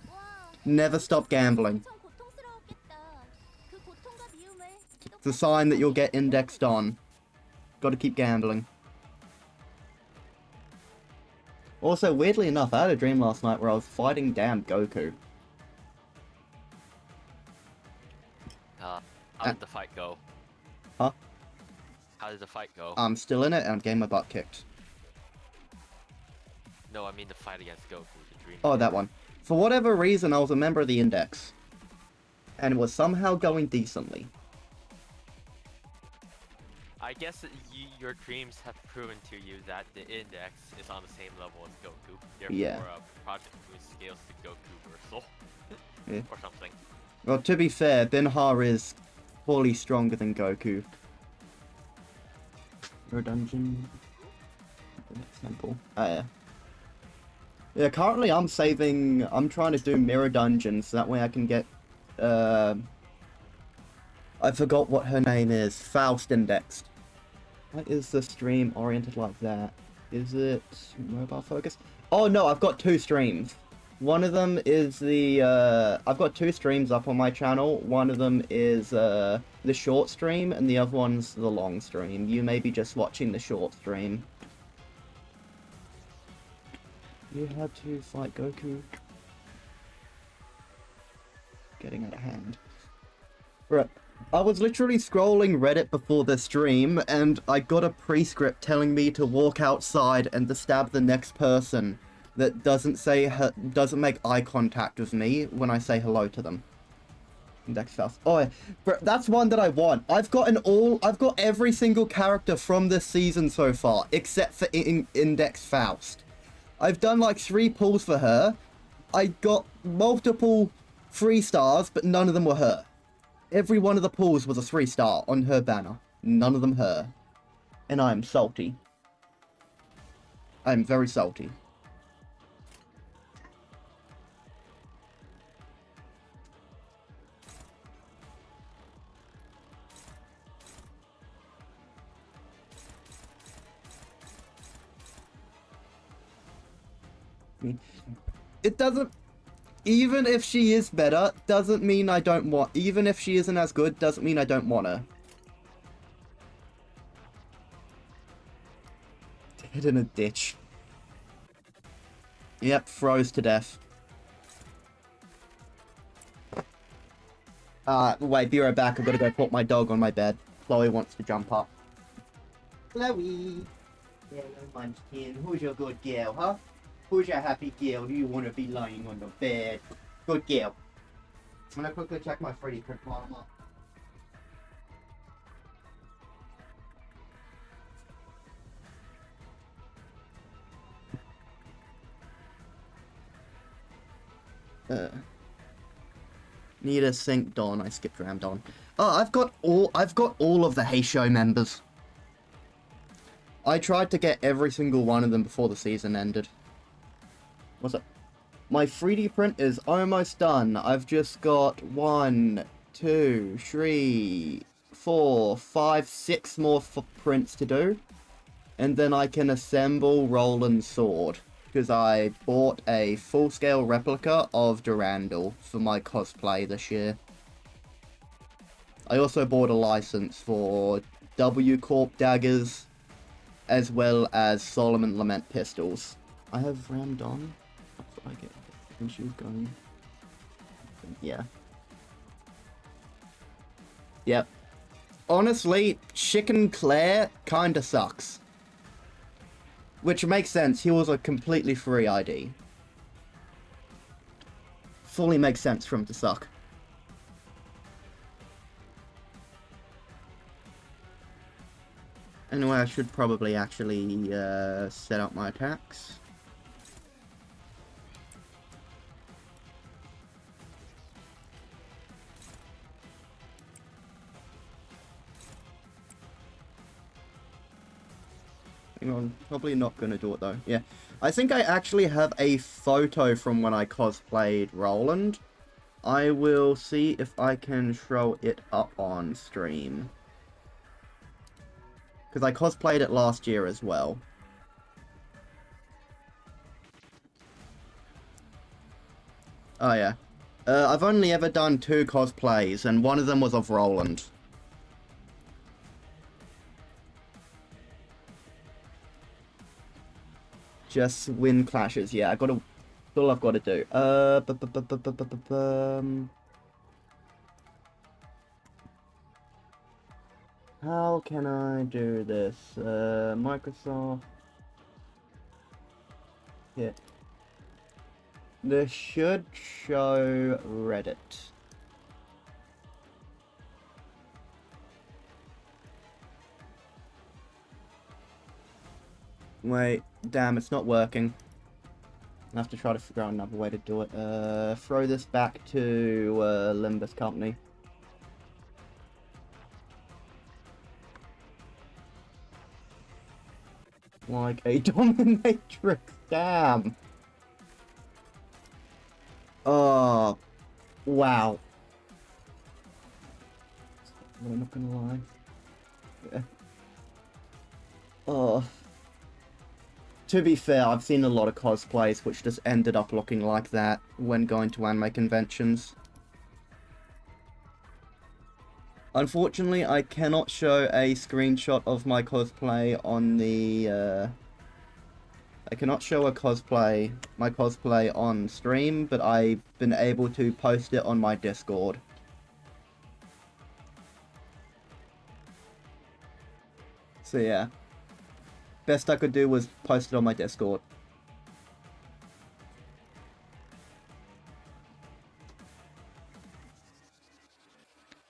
와, Never stop gambling. 엄청 고통스러웠겠다. 그 고통과 미움을 It's a sign that you'll get indexed on. Gotta keep gambling. Also, weirdly enough, I had a dream last night where I was fighting damn Goku. How did the fight go? Huh? How did the fight go? I'm still in it and I'm getting my butt kicked. No, I mean the fight against Goku, the dream. Oh, that one. For whatever reason, I was a member of the Index. And it was somehow going decently. I guess your dreams have proven to you that the Index is on the same level as Goku. Therefore, Yeah. Project Moon scales to Goku Versal. Yeah. Or something. Well, to be fair, Binha is fully stronger than Goku. Or dungeon. Example. Oh, yeah. Yeah, currently I'm trying to do mirror dungeons, so that way I can get, I forgot what her name is, Faust indexed. Why is the stream oriented like that? Is it mobile focus? Oh no, I've got two streams. One of them is I've got two streams up on my channel. One of them is the short stream, and the other one's the long stream. You may be just watching the short stream. You had to fight Goku. Getting out of hand. Right. I was literally scrolling Reddit before the stream, and I got a prescript telling me to walk outside and to stab the next person that doesn't make eye contact with me when I say hello to them. Index Faust. Oh, yeah. That's one that I want. I've got every single character from this season so far, except for Index Faust. I've done like 3 pulls for her. I got multiple 3 stars, but none of them were her. Every one of the pulls was a 3-star on her banner. None of them her. And I'm salty. I'm very salty. It doesn't... Even if she is better, doesn't mean I don't want... Even if she isn't as good, doesn't mean I don't want her. Dead in a ditch. Yep, froze to death. Wait, be right back. I've got to go put my dog on my bed. Chloe wants to jump up. Chloe! Hello, Munchkin. Who's your good girl, huh? Who's your happy girl? Do you want to be lying on the bed? Good girl. I'm gonna quickly check my 3D print while I'm up. Need a sync Dawn. I skipped around Dawn. Oh, I've got all of the Hey Show members. I tried to get every single one of them before the season ended. What's up? My 3D print is almost done. I've just got 1, 2, 3, 4, 5, 6 more prints to do. And then I can assemble Roland's sword. Because I bought a full-scale replica of Durandal for my cosplay this year. I also bought a license for W Corp daggers, as well as Solomon Lament pistols. I have rammed on. That's what I get when she was going. Yeah. Yep. Honestly, Chicken Claire kinda sucks. Which makes sense, he was a completely free ID. Fully makes sense for him to suck. Anyway, I should probably actually set up my attacks. I'm probably not gonna do it though. Yeah. I think I actually have a photo from when I cosplayed Roland. I will see if I can show it up on stream. Because I cosplayed it last year as well. Oh yeah. I've only ever done 2 cosplays, and one of them was of Roland. Just win clashes, yeah, that's all I've got to do. How can I do this? Microsoft. Yeah. This should show Reddit. Wait, damn, it's not working. I have to try to figure out another way to do it. Throw this back to limbuscompany. Like a dominatrix, damn. Oh, wow. I'm not gonna lie. Yeah. Oh. To be fair, I've seen a lot of cosplays which just ended up looking like that when going to anime conventions. Unfortunately, I cannot show a screenshot of my cosplay on the, I cannot show my cosplay on stream, but I've been able to post it on my Discord. So yeah. Best I could do was post it on my Discord.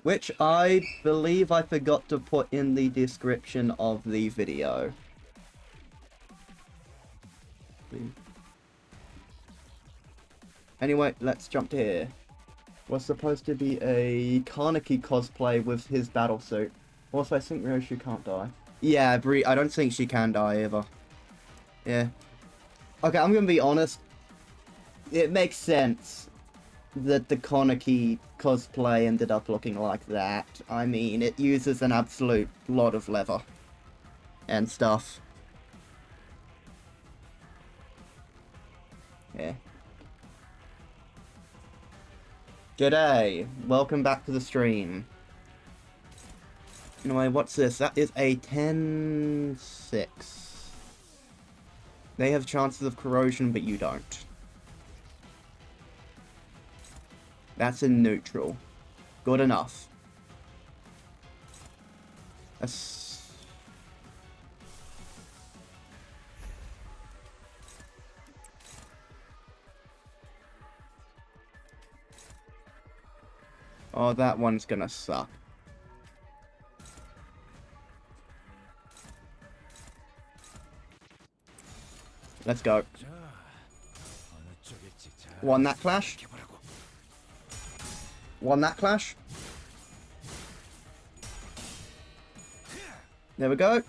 Which I believe I forgot to put in the description of the video. Anyway, let's jump to here. Was supposed to be a Kaneki cosplay with his battlesuit. Also, I think Ryoshi can't die. Yeah, Brie, I don't think she can die either. Yeah. Okay, I'm gonna be honest. It makes sense that the Kaneki cosplay ended up looking like that. I mean, it uses an absolute lot of leather and stuff. Yeah. G'day, welcome back to the stream. Anyway, what's this? That is a 10-6. They have chances of corrosion, but you don't. That's a neutral. Good enough. That's... Oh, that one's gonna suck. Let's go. Won that clash. Won that clash. There we go.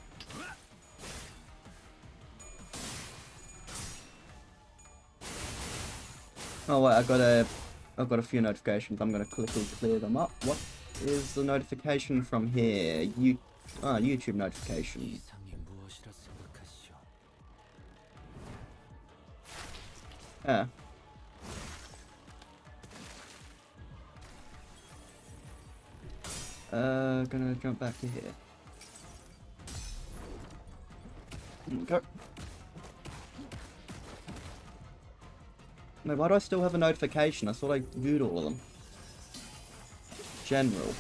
Oh wait, I've got a few notifications. I'm gonna quickly clear them up. What is the notification from here? YouTube notification. Yeah. Gonna jump back to here. Okay. No, why do I still have a notification? I thought I viewed all of them. General.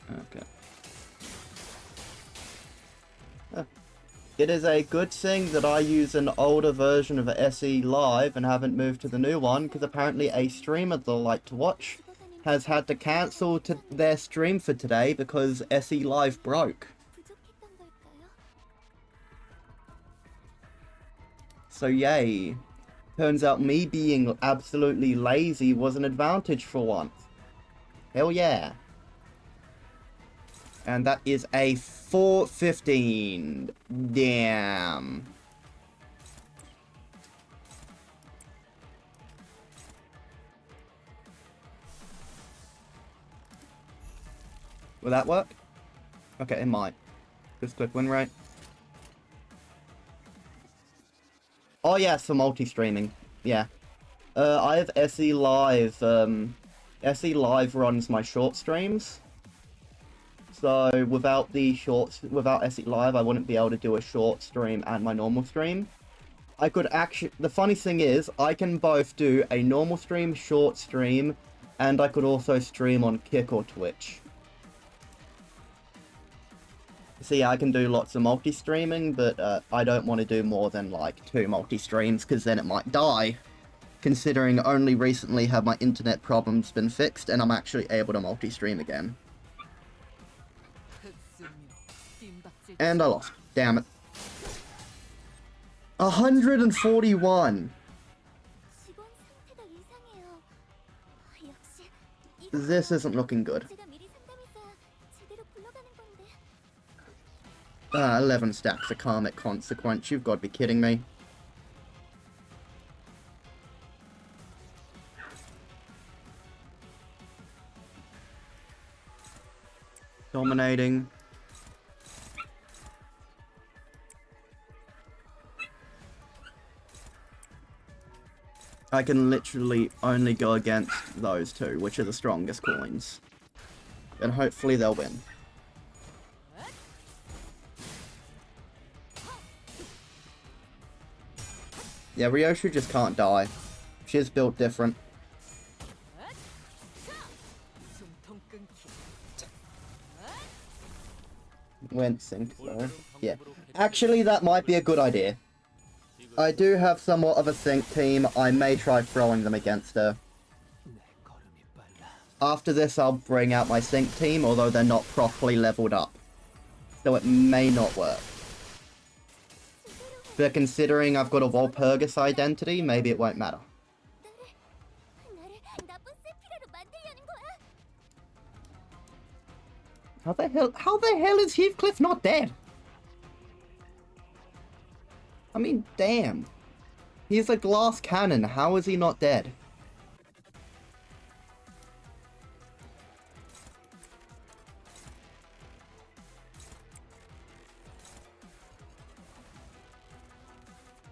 Okay. It is a good thing that I use an older version of SE Live and haven't moved to the new one, because apparently a streamer that I like to watch has had to cancel their stream for today because SE Live broke. So yay. Turns out me being absolutely lazy was an advantage for once. Hell yeah. And that is a 415. Damn. Will that work? Okay, it might. Just click win rate. Oh yeah, for multi-streaming. Yeah. I have SE Live. SE Live runs my short streams. So without SE Live, I wouldn't be able to do a short stream and my normal stream. I could actually, the funny thing is, I can both do a normal stream, short stream, and I could also stream on Kick or Twitch. So yeah, I can do lots of multi-streaming, but I don't want to do more than like 2 multi-streams, because then it might die. Considering only recently have my internet problems been fixed, and I'm actually able to multi-stream again. And I lost. Damn it. 141! 직원 상태가 이상해요. 역시 This isn't looking good. 제가 미리 상담했어야 제대로 굴러가는 건데. 11 stacks of karmic consequence, you've got to be kidding me. Dominating. I can literally only go against those 2, which are the strongest coins. And hopefully they'll win. Yeah, Ryoshu just can't die. She's built different. Went sync though. Yeah. Actually, that might be a good idea. I do have somewhat of a sync team. I may try throwing them against her. After this, I'll bring out my sync team, although they're not properly leveled up. So it may not work. But considering I've got a Walpurgis identity, maybe it won't matter. 나를 나쁜 세피라로 만들려는 거야? How the hell is Heathcliff not dead? I mean, damn. He's a glass cannon, how is he not dead?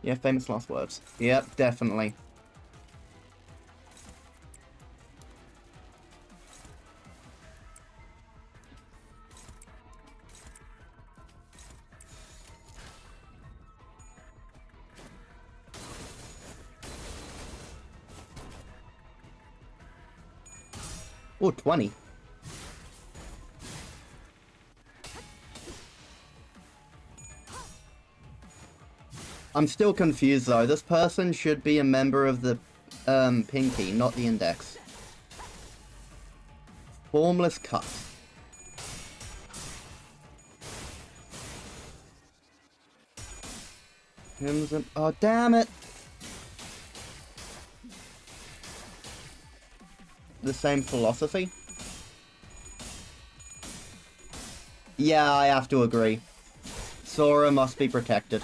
Yeah, famous last words. Yep, definitely. Oh, 20. I'm still confused though. This person should be a member of the Pinky, not the Index. Formless cut. Hymns and oh damn it! The same philosophy? Yeah, I have to agree. Sora must be protected.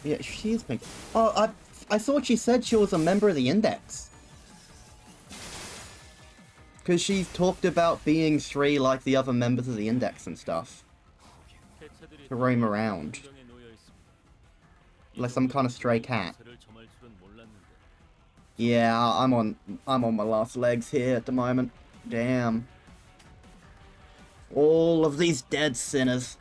Yeah, she is pink. Oh, I thought she said she was a member of the Index. Because she talked about being 3 like the other members of the Index and stuff. To roam around. Like some kind of stray cat. Yeah, I'm on my last legs here at the moment. Damn. All of these dead sinners.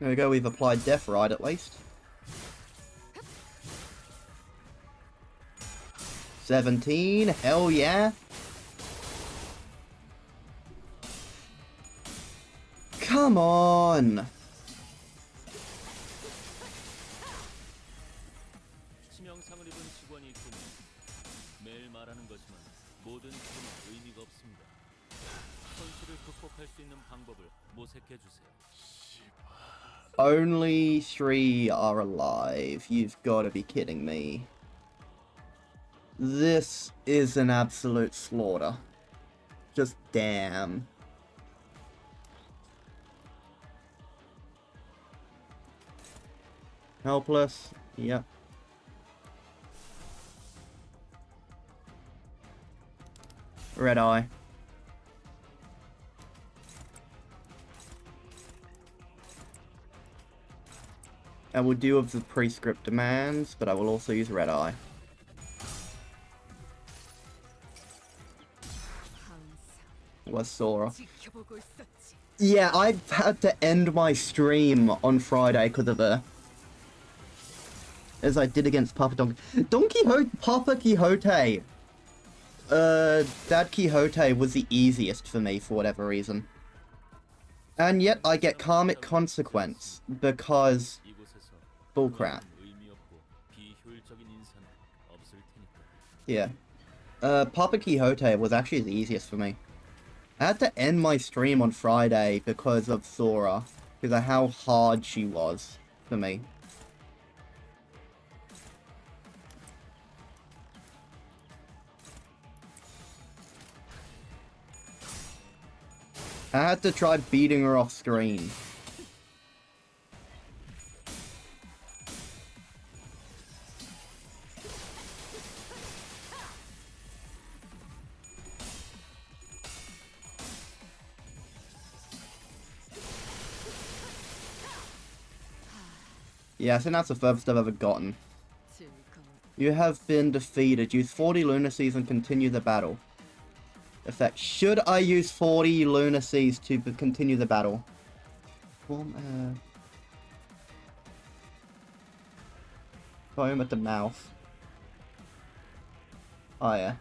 There we go, we've applied Death Ride at least. 17, hell yeah. Come Come on! 치명상을 입은 직원이 있군요. 매일 말하는 거지만 모든 팀은 의미가 없습니다. 현실을 극복할 수 있는 방법을 모색해 주세요. Only 3 are alive. You've got to be kidding me. This is an absolute slaughter. Just damn. Helpless. Yep. Red eye. I will do of the prescript demands, but I will also use red eye. Was Sora. 지켜보고 있었지. Yeah, I had to end my stream on Friday because of her. As I did against Papa Papa Quixote. Dad Quixote was the easiest for me for whatever reason. And yet I get karmic consequence because 이곳에서 bullcrap. 의미 없고 비효율적인 인사는 없을 테니까. Yeah. Papa Quixote was actually the easiest for me. I had to end my stream on Friday because of Sora. Because of how hard she was for me. I had to try beating her off screen. Yeah, I think that's the furthest I've ever gotten. You have been defeated. Use 40 lunacies and continue the battle. Effect. Should I use 40 lunacies to continue the battle? Foam at the mouth. Oh yeah.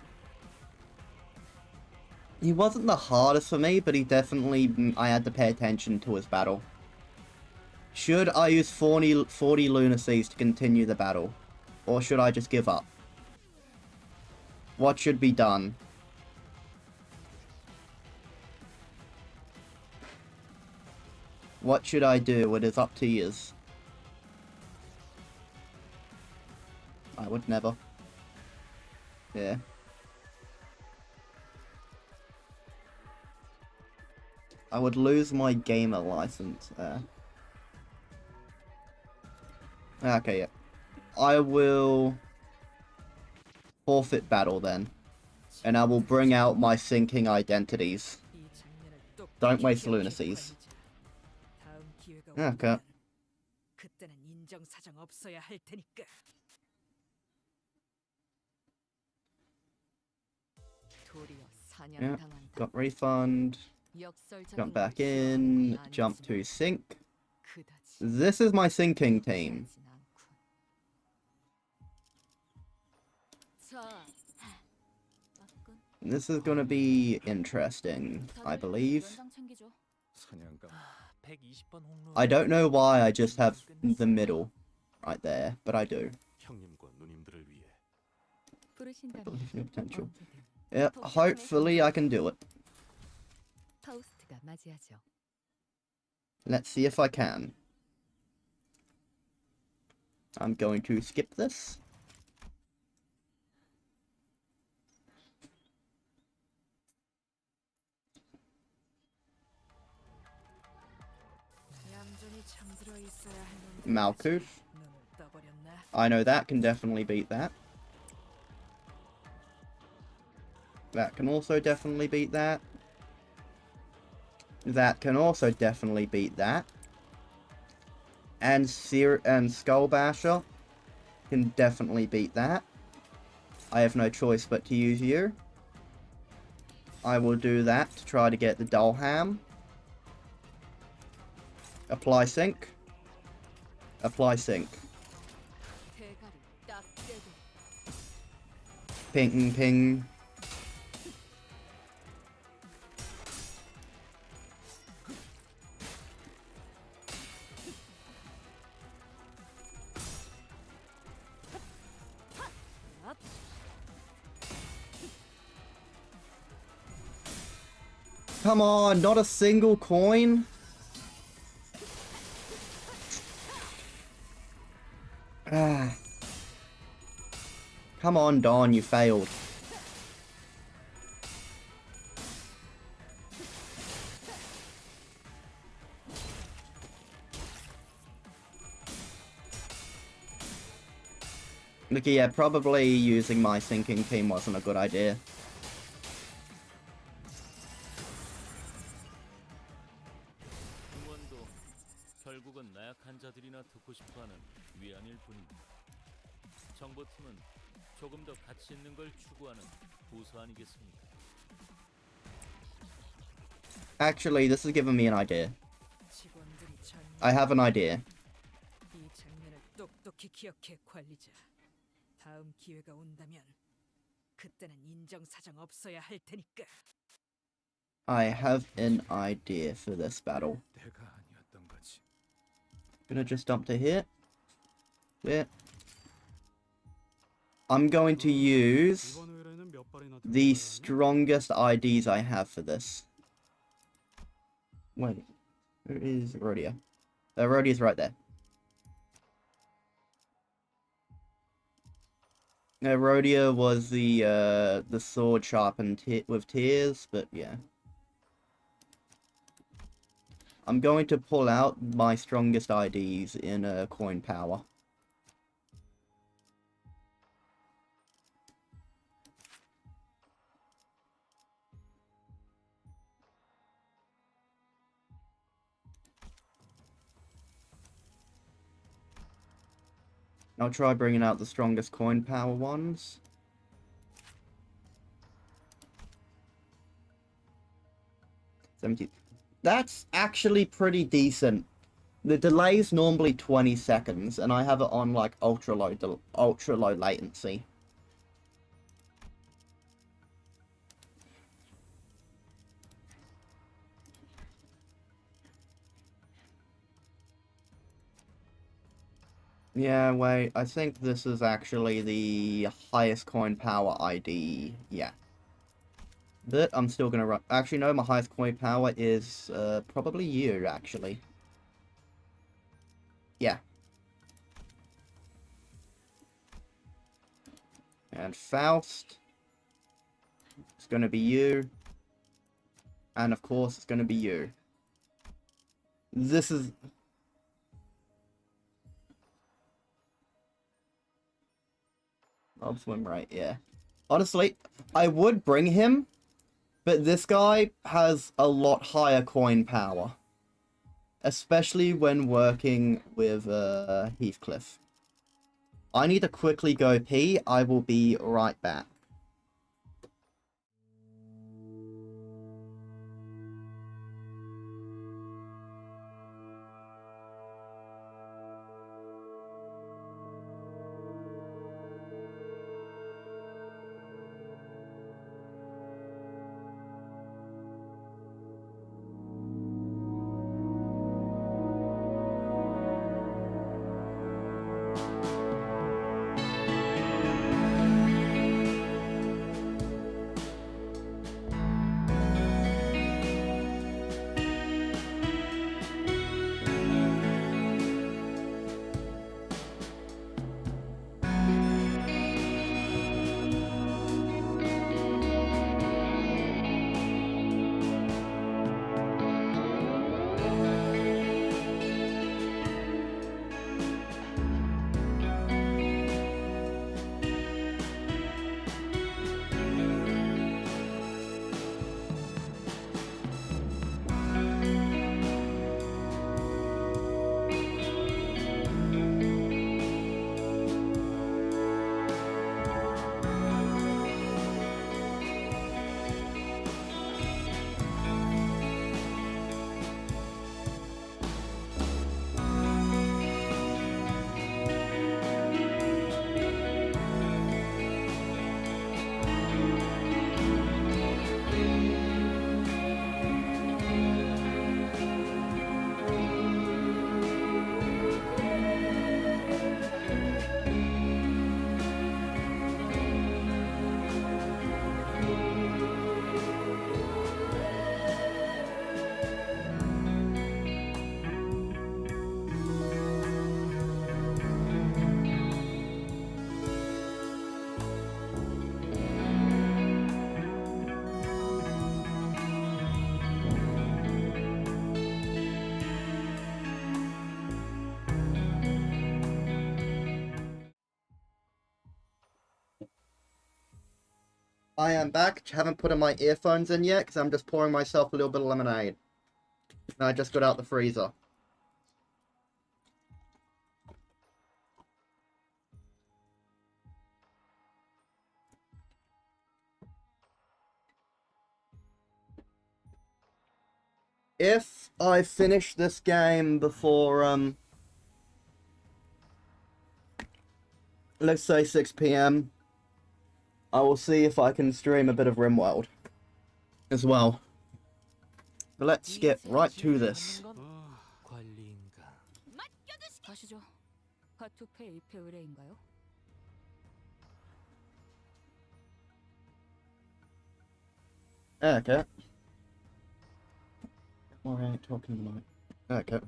He wasn't the hardest for me, but he definitely... I had to pay attention to his battle. Should I use 40 lunacies to continue the battle? Or should I just give up? What should be done? What should I do? It is up to yous. I would never. Yeah. I would lose my gamer license there. Okay, yeah. I will forfeit battle then. And I will bring out my sinking identities. Don't waste lunacies. Okay. 그때는 인정사정 없어야 할 테니까. Yeah, got refund. Jump back in. Jump to sink. This is my sinking team. This is gonna be interesting, I believe. I don't know why I just have the middle right there, but I do. I believe in your potential. Yep, hopefully I can do it. Let's see if I can. I'm going to skip this. Malkuth. I know that can definitely beat that. That can also definitely beat that. That can also definitely beat that. And Skull Basher can definitely beat that. I have no choice but to use you. I will do that to try to get the Dullham. Apply sync. Apply sync. Ping ping. Come on, not a single coin? Ah. Come on, Don, you failed. Look, yeah, probably using my sinking team wasn't a good idea. 응원도 결국은 나약한 자들이나 듣고 싶어하는 위안일 뿐입니다. 정보팀은 조금 더 가치 있는 걸 추구하는 부서 아니겠습니까? Actually, this has given me an idea. 직원들이 I have an idea. 이 장면을 똑똑히 기억해 관리자. 다음 기회가 온다면 그때는 인정사정 없어야 할 테니까. I have an idea for this battle. 내가 아니었던 거지. Gonna just dump to here. Yeah. I'm going to use the strongest IDs I have for this. Wait, where is Rhodia? Rhodia's right there. Rhodia was the sword sharpened with tears, but yeah. I'm going to pull out my strongest IDs in coin power. I'll try bringing out the strongest coin power ones. That's actually pretty decent. The delay is normally 20 seconds, and I have it on like ultra low latency. Yeah, wait, I think this is actually the highest coin power ID, yeah. But I'm still gonna run. Actually, no, my highest coin power is probably you, actually. Yeah. And Faust. It's gonna be you. And of course, it's gonna be you. This is... I'll swim right, yeah. Honestly, I would bring him, but this guy has a lot higher coin power. Especially when working with Heathcliff. I need to quickly go pee. I will be right back. I am back. Haven't put in my earphones in yet because I'm just pouring myself a little bit of lemonade. And I just got out the freezer. If I finish this game before, let's say 6 p.m., I will see if I can stream a bit of RimWorld as well. But let's get right to this. 관리인가. 가시죠. 하투페 입회 의뢰인가요? Okay. What are you talking about? Okay.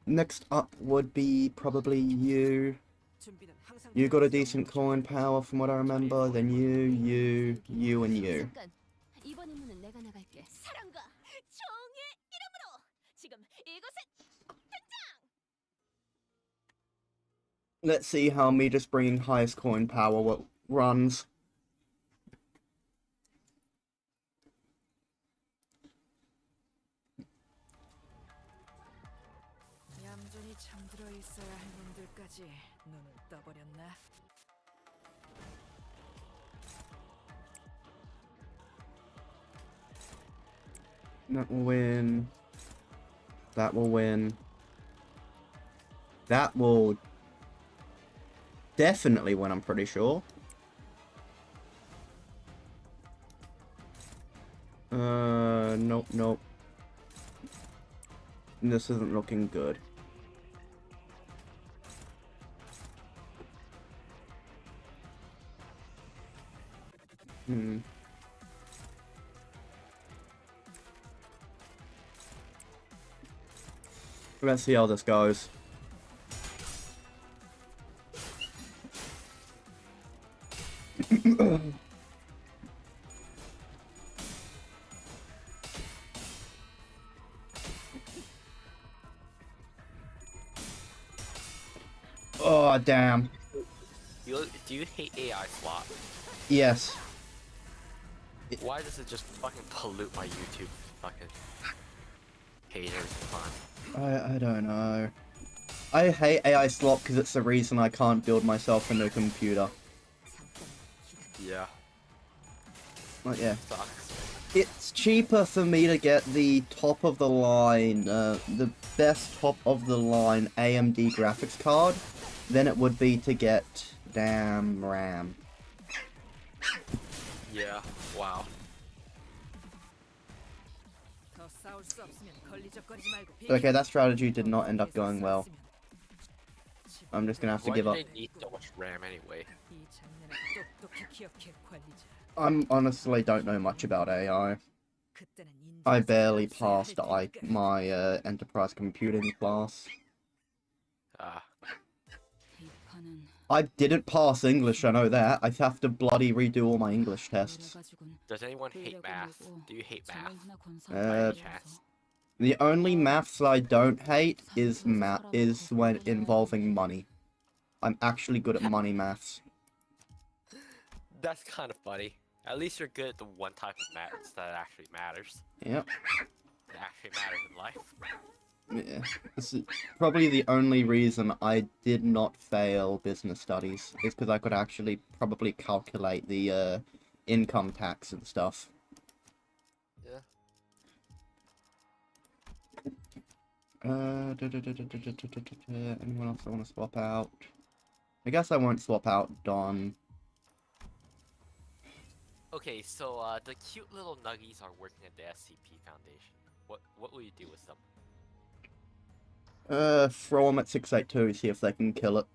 Next up would be probably you. 준비는 항상 You got a decent coin power from what I remember, then you, and you. 잠깐. 이번 임무는 내가 나갈게. 사랑과 정의 이름으로 지금 이곳에 Let's see how me just bringing highest coin power runs. 얌전히 잠들어 있어야 할 놈들까지 눈을 떠버렸나? That will win. That will win. That will definitely win, I'm pretty sure. Nope, nope. This isn't looking good. Let's see how this goes. Oh, damn. Do you hate AI slot? Yes. Why does it just fucking pollute my YouTube fucking page every time? I don't know. I hate AI slop because it's the reason I can't build myself a new computer. Yeah. Like, yeah. Sucks. It's cheaper for me to get the top of the line, the best top of the line AMD graphics card than it would be to get damn RAM. Yeah. Wow. 더 싸울 수 없으면 걸리적거리지 말고 Okay, that strategy did not end up going well. I'm just gonna have to Why give do up. they need so much RAM anyway? 이 장면을 똑똑히 기억해 관리자. I honestly don't know much about AI. 그때는 I 인정사정이 barely 없어야 할 passed 테니까. my enterprise computing class. Ah. 이 판은 I didn't pass English, I know that. I have to bloody redo all my English tests. 그래가지고는 Does anyone hate 돌려고 math? 밀고 Do you hate math? 정말 하나 건설 Uh, 필요해서. The only maths I don't hate is when involving money. I'm actually good at money maths. That's kind of funny. At least you're good at the one type of maths that actually matters. Yep. That actually matters in life. Yeah. This is probably the only reason I did not fail business studies is because I could actually probably calculate the income tax and stuff. Yeah. Anyone else I want to swap out? I guess I won't swap out Don. Okay, so the cute little nuggies are working at the SCP Foundation. What will you do with them? Throw them at 682, see if they can kill it.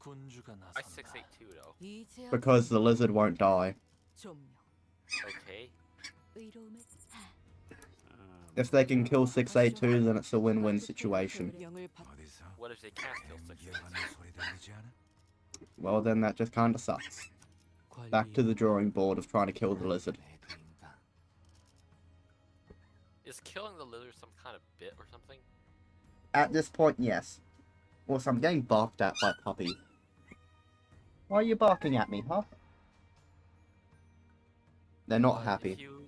군주가 I 나선다. 682 though. 이제야 Because the lizard won't die. 조명. Okay. 의로움을 If they can kill 682, then it's a win-win situation. 명을 받. 어디서? What if they can't kill 682? 이어가는 소리 들리지 않아? Well, then that just kinda sucks. Back to the drawing board of trying to kill the lizard. 애들인가? Is killing the lizard some kind of bit or something? At this point, yes. Also, I'm getting barked at by puppies. Why are you barking at me, huh? They're not happy. If you...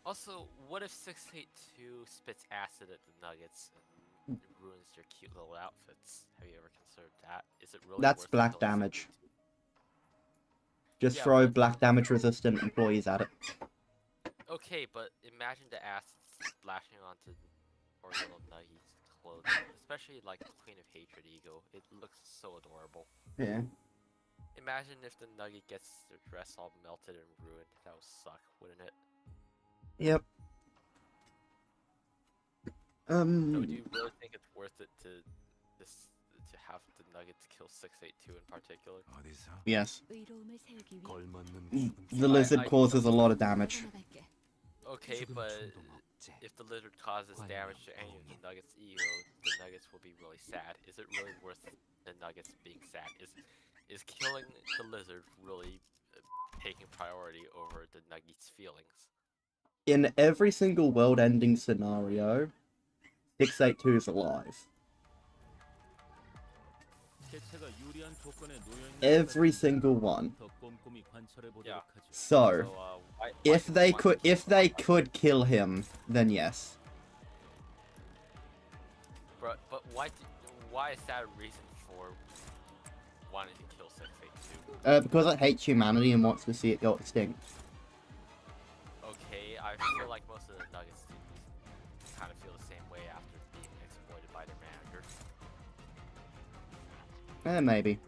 Also, what if 682 spits acid at the Nuggets and ruins your cute little outfits? Have you ever considered that? Is it really That's worth black killing damage. 682? Just Yeah, throw but- black damage resistant employees at it. Okay, but imagine the acid splashing onto poor little Nuggy's clothing, especially like the Queen of Hatred Eagle. It looks so adorable. Yeah. Imagine if the Nugget gets their dress all melted and ruined. That would suck, wouldn't it? Yep. So do you really think it's worth it to have the Nuggets kill 682 in particular? Yes. 의로움을 세우기 위해 The lizard causes a lot of damage. 떠나갈게. Okay, but if the lizard causes damage to any of the Nuggets' ego, the Nuggets will be really sad. Is it really worth the Nuggets being sad? Is killing the lizard really taking priority over the Nuggets' feelings? In every single world-ending scenario, 682 is alive. 개체가 유리한 조건에 놓여 있는 Every single one. 더 꼼꼼히 관찰해 보도록 Yeah. 하죠. So, Why if do they we want could, to if kill they somebody? could kill him, then yes. But why is that a reason for wanting to kill 682? Because it hates humanity and wants to see it go extinct. Okay, I feel like most of the Nuggets kind of feel the same way after being exploited by their manager. Maybe.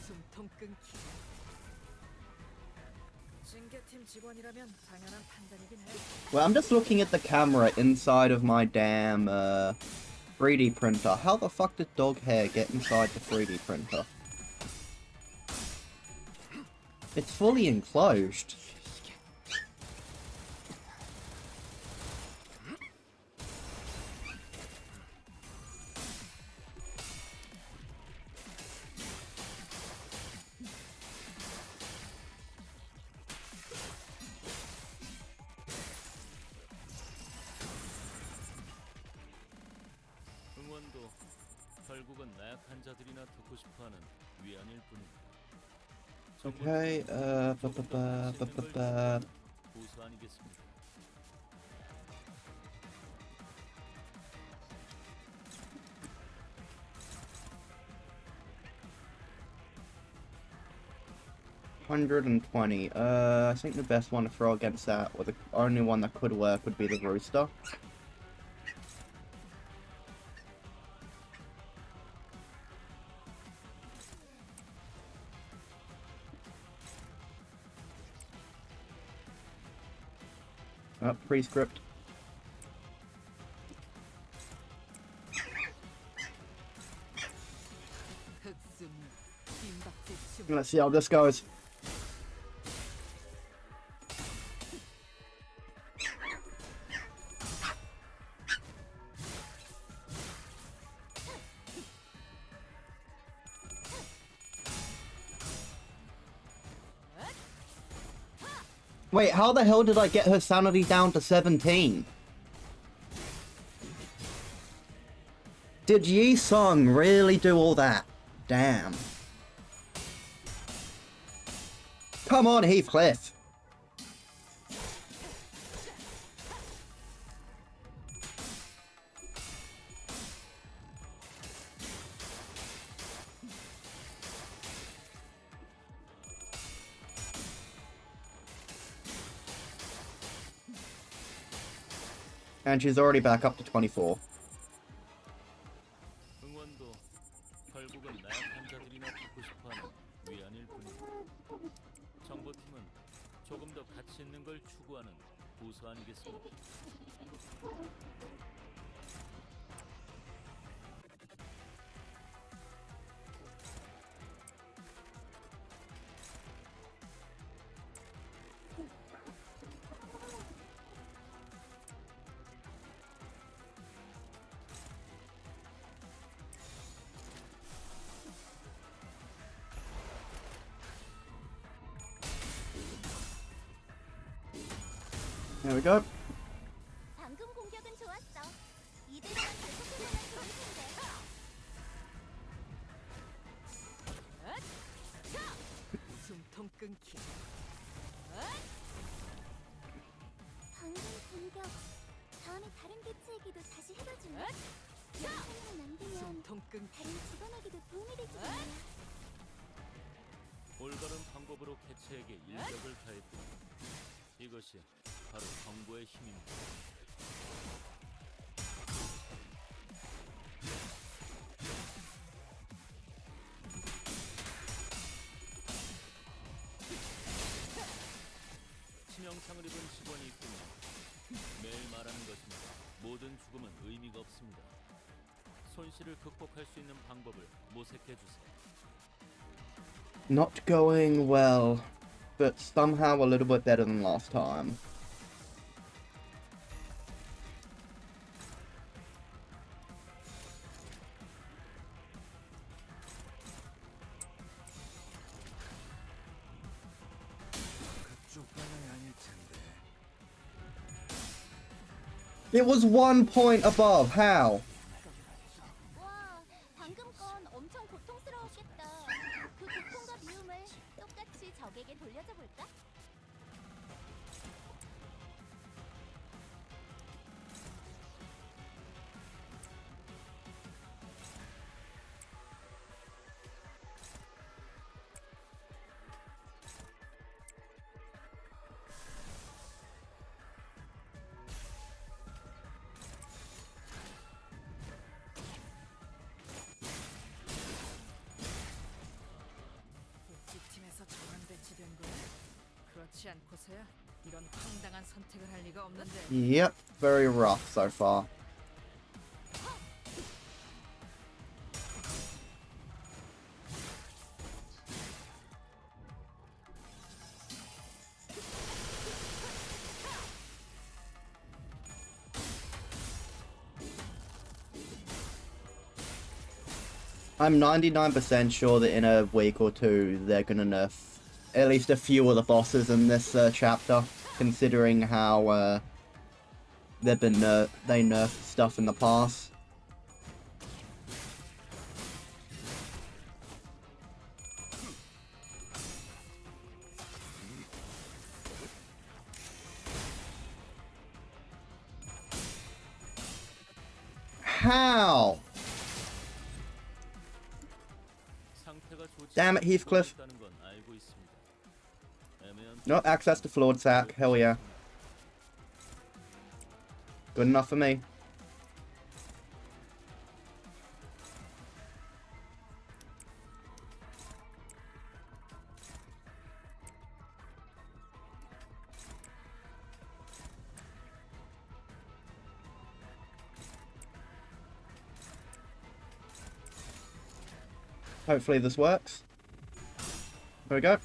숨통 끊기. 징계팀 직원이라면 당연한 판단이긴 해. Well, I'm just looking at the camera inside of my damn 3D printer. How the fuck did dog hair get inside the 3D printer? It's fully enclosed. 응원도 결국은 나약한 자들이나 듣고 싶어하는 위안일 뿐입니다. Okay, 고소 아니겠습니까? $120. I think the best one to throw against that, or the only one that could work, would be the rooster. Prescript. 흑순, 빈박질 춤. Let's see how this goes. Wait, how the hell did I get her sanity down to 17? Did Yi Sung really do all that? Damn. Come on, Heathcliff. And she's already back up to 24. 응원도 결국은 나약한 자들이나 듣고 싶어하는 위안일 뿐입니다. 정보팀은 조금 더 가치 있는 걸 추구하는 고수 아니겠습니까? There we go. 방금 공격은 좋았어. 이대로만 계속해보면 좋을 텐데. 숨통 끊기. 방금 공격. 다음에 다른 개체에게도 다시 해봐줄래? 영상으로 남기면 숨통 끊기. 다른 직원에게도 도움이 될지 몰라. 올바른 방법으로 개체에게 일격을 가했다. 이것이 바로 정보의 힘입니다. 치명상을 입은 직원이 있군요. 매일 말하는 것입니다. 모든 죽음은 의미가 없습니다. 손실을 극복할 수 있는 방법을 모색해 주세요. Not going well, but somehow a little bit better than last time. It was 1 point above. How? 와, 방금 건 엄청 고통스러웠겠다. 그 고통과 미움을 똑같이 적에게 돌려줘 볼까? 복지팀에서 저런 배치된 거야? 그렇지 않고서야 이런 황당한 선택을 할 리가 없는데. Yep, very rough so far. I'm 99% sure that in a week or two they're gonna nerf at least a few of the bosses in this chapter, considering how they've been they nerfed stuff in the past. How? Damn it, Heathcliff. No, access to flawed sack. Hell yeah. Good enough for me. Hopefully this works. There we go.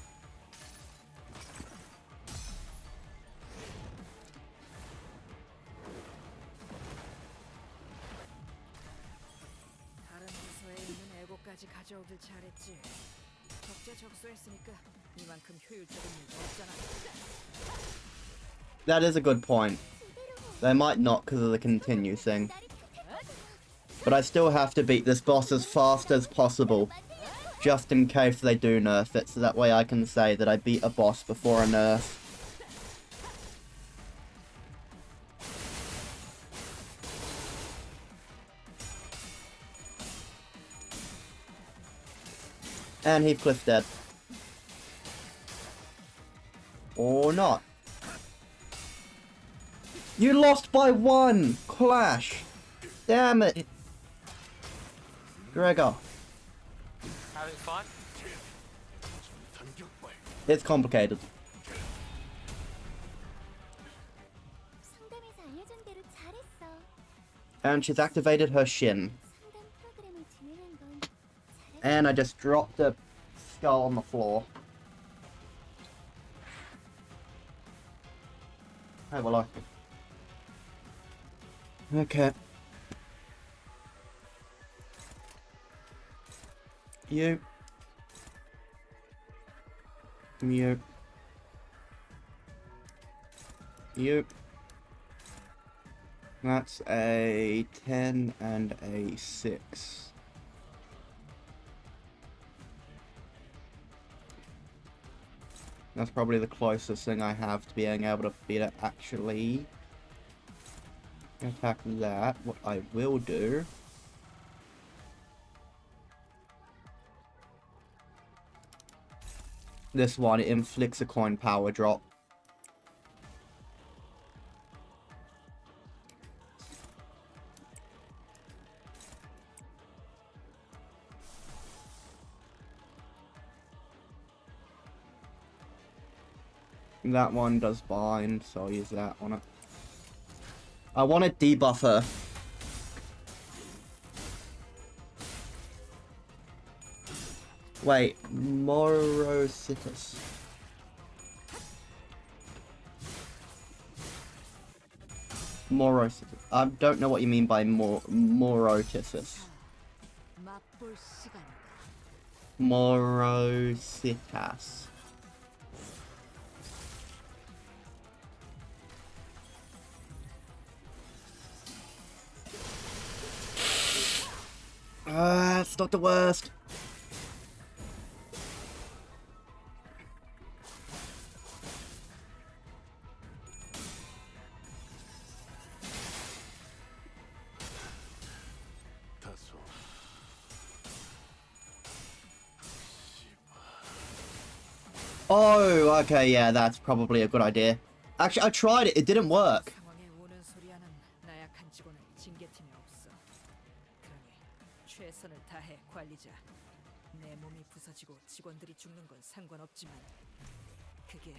다른 부서에 있는 애고까지 가져오길 잘했지. 적재적소했으니까 이만큼 효율적인 일도 없잖아. That is a good point. They might not because of the continue thing. But I still have to beat this boss as fast as possible. Just in case they do nerf it, so that way I can say that I beat a boss before a nerf. And Heathcliff dead. Or not. You lost by 1! Clash! Damn it! Gregor. Having fun? It's complicated. 알려준 대로 잘했어. And she's activated her shin. 상담 프로그램을 진행한 건 잘했어. And I just dropped a skull on the floor. Oh, well, okay. You. You. You. That's a 10 and a 6. That's probably the closest thing I have to being able to beat it, actually. Attack that. What I will do... This one, it inflicts a coin power drop. That one does bind, so I'll use that on it. I want to debuff her. Wait, Morositus. Morositus. I don't know what you mean by Morotisis. 맛볼 시간이다. Morositas. It's not the worst. Oh, okay, yeah, that's probably a good idea. Actually, I tried it, it didn't work. 상황에 오는 소리 하는 나약한 직원을 징계팀에 없어. 그러니 최선을 다해 관리자. 내 몸이 부서지고 직원들이 죽는 건 상관없지만 그게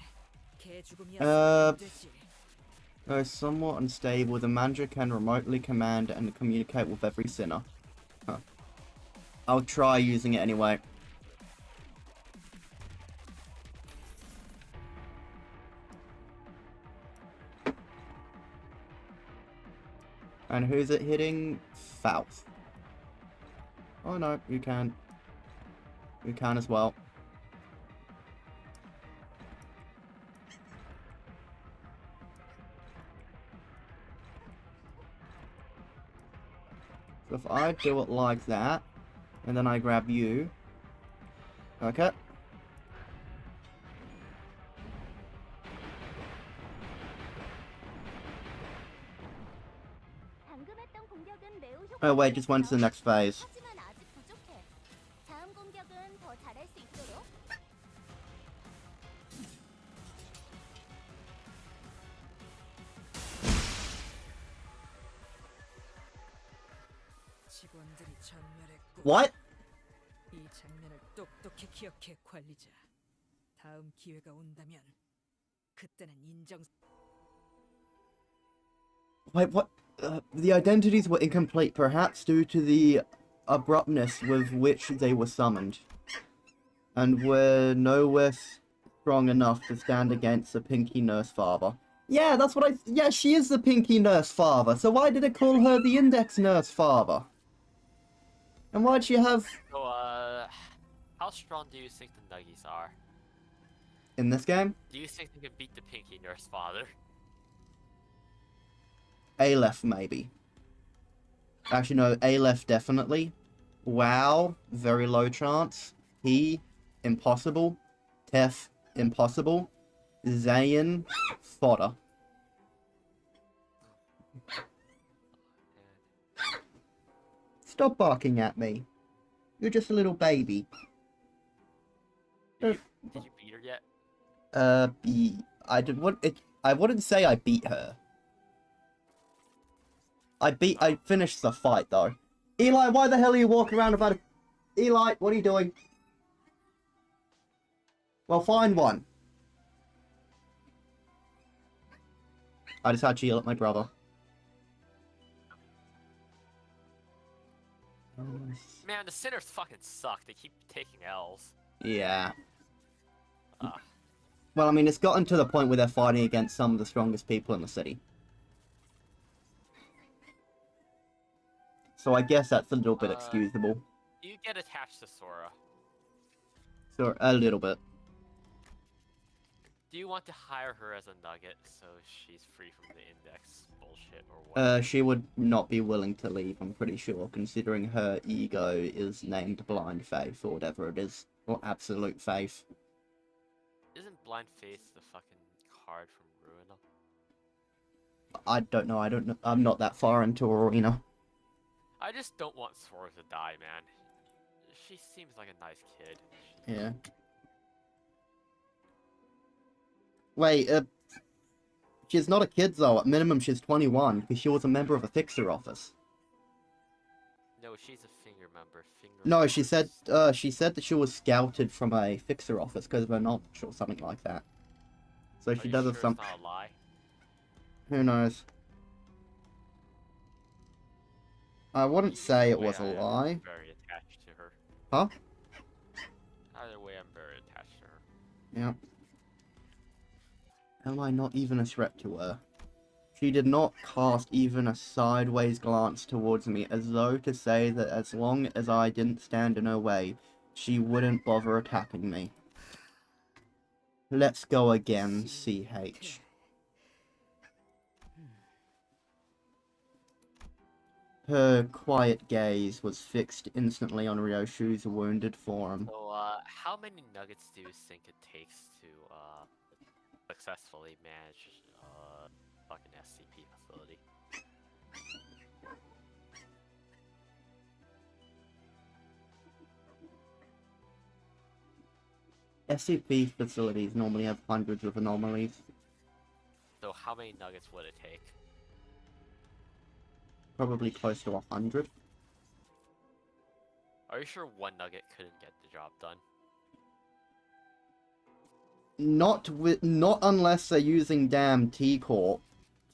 개 죽음이야. 되지. Somewhat unstable, the manager can remotely command and communicate with every sinner. Huh. I'll try using it anyway. And who's it hitting? South. Oh no, you can. You can as well. So if I do it like that, and then I grab you. Okay. 방금 했던 공격은 매우 Oh wait, just went to the next phase. 하지만 아직 부족해. 다음 공격은 더 잘할 수 있도록. 직원들이 전멸했고. What? 이 장면을 똑똑히 기억해 관리자. 다음 기회가 온다면 그때는 인정. Wait, what? The identities were incomplete, perhaps due to the abruptness with which they were summoned. And were nowhere strong enough to stand against the Pinky Nurse Father. Yeah, that's what yeah, she is the Pinky Nurse Father, so why did it call her the Index Nurse Father? And why'd she have... So, how strong do you think the Nuggies are? In this game? Do you think they can beat the Pinky Nurse Father? Aleph, maybe. Actually, no, Aleph definitely. Wow, very low chance. He, impossible. Tef, impossible. Zayn, fodder. Stop barking at me. You're just a little baby. Did you beat her yet? I wouldn't say I beat her. I finished the fight though. Eli, why the hell are you walking around about Eli, what are you doing? Well, find one. I just had to yell at my brother. Man, the sinners fucking suck. They keep taking L's. Yeah. Ah. Well, I mean, it's gotten to the point where they're fighting against some of the strongest people in the city. So I guess that's a little bit excusable. You get attached to Sora. So, a little bit. Do you want to hire her as a nugget so she's free from the index bullshit or what? She would not be willing to leave, I'm pretty sure, considering her ego is named Blind Faith, or whatever it is. Or Absolute Faith. Isn't Blind Faith the fucking card from Ruina? I don't know, I'm not that far into Arena. I just don't want Sora to die, man. She seems like a nice kid. Yeah. Wait, she's not a kid though, at minimum she's 21, because she was a member of a fixer office. No, she's a finger member. No, she said that she was scouted from a fixer office because of her knowledge or something like that. So Are she you does sure have some. it's not a lie? Who knows? I wouldn't say it was a Either way, lie. I'm very attached to her. Huh? Either way, I'm very attached to her. Yeah. Am I not even a threat to her? She did not cast even a sideways glance towards me, as though to say that as long as I didn't stand in her way, she wouldn't bother attacking me. Let's go again, CH. Her quiet gaze was fixed instantly on Ryoshu's wounded form. So, how many nuggets do you think it takes to, successfully manage, fucking SCP facility? SCP facilities normally have hundreds of anomalies. So, how many nuggets would it take? Probably close to 100. Are you sure one nugget couldn't get the job done? Not unless they're using damn T-Corp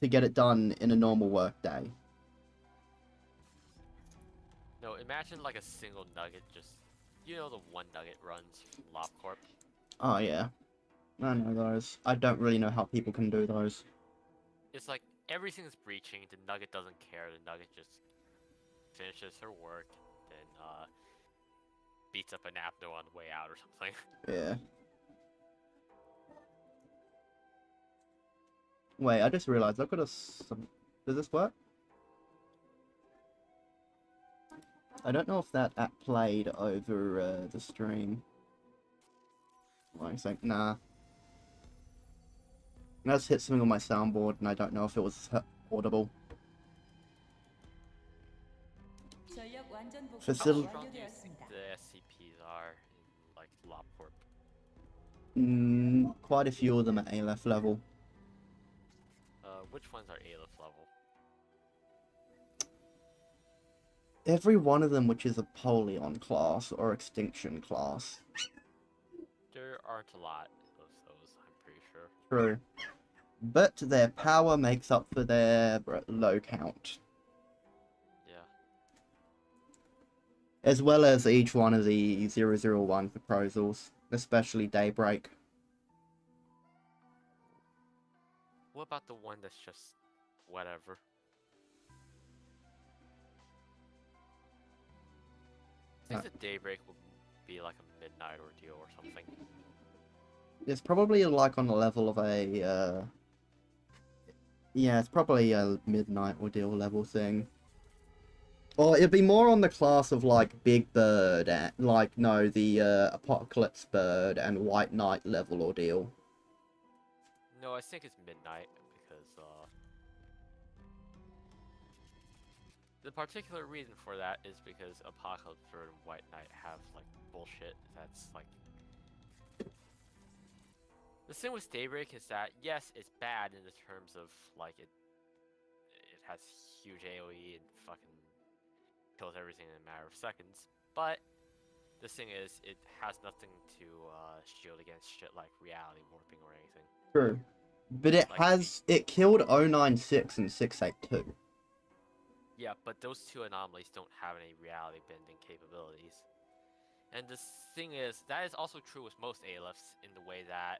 to get it done in a normal workday. No, imagine like a single nugget just... You know the one nugget runs from LobCorp? Oh yeah. I know those. I don't really know how people can do those. It's like everything's breaching, the nugget doesn't care, the nugget just finishes her work, then beats up an Apno on the way out or something. Yeah. Wait, I just realized I've got Does this work? I don't know if that app played over the stream. Like, saying, nah. I just hit something on my soundboard and I don't know if it was audible. How Facility. strong do you think the SCPs are in, like, LobCorp? Quite a few of them at Aleph level. Which ones are Aleph level? Every one of them which is a Polion class or Extinction class. There aren't a lot of those, I'm pretty sure. True. But their power makes up for their low count. Yeah. As well as each one of the 001 proposals, especially Daybreak. What about the one that's just whatever? I think the Daybreak would be like a midnight ordeal or something. It's probably like on the level of a, yeah, it's probably a midnight ordeal level thing. Or it'd be more on the class of like Big Bird, and, like, no, the Apocalypse Bird and White Knight level ordeal. No, I think it's midnight because the particular reason for that is because Apocalypse Bird and White Knight have like bullshit that's like. The thing with Daybreak is that yes, it's bad in the terms of like it has huge AOE and fucking kills everything in a matter of seconds, but the thing is it has nothing to shield against shit like reality warping or anything. True. But it Like, it killed 096 and 682. Yeah, but those two anomalies don't have any reality bending capabilities. And the thing is, that is also true with most Aleph in the way that,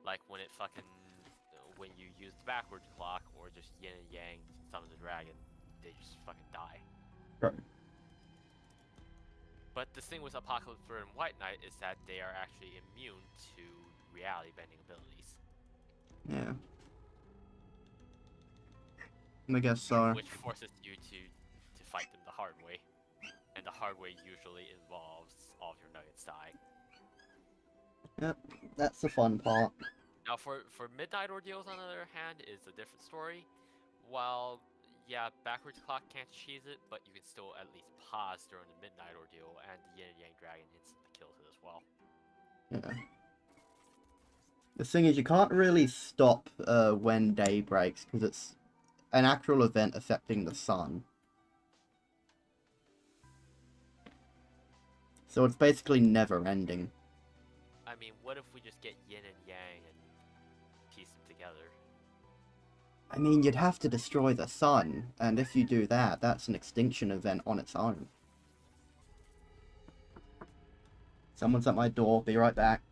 like, when it fucking, when you use the backwards clock or just yin and yang summon the dragon, they just fucking die. Right. But the thing with Apocalypse Bird and White Knight is that they are actually immune to reality bending abilities. Yeah. I guess so. Which forces you to fight them the hard way. And the hard way usually involves all of your nuggets dying. Yep, that's the fun part. Now for Midnight Ordeals on the other hand is a different story. While yeah, backwards clock can't cheese it, but you can still at least pause during the Midnight Ordeal, and the Yin and Yang Dragon instantly kills it as well. Yeah. The thing is, you can't really stop when day breaks, because it's an actual event affecting the sun. So it's basically never ending. I mean, what if we just get Yin and Yang and piece them together? I mean, you'd have to destroy the sun, and if you do that, that's an extinction event on its own. Someone's at my door, be right back.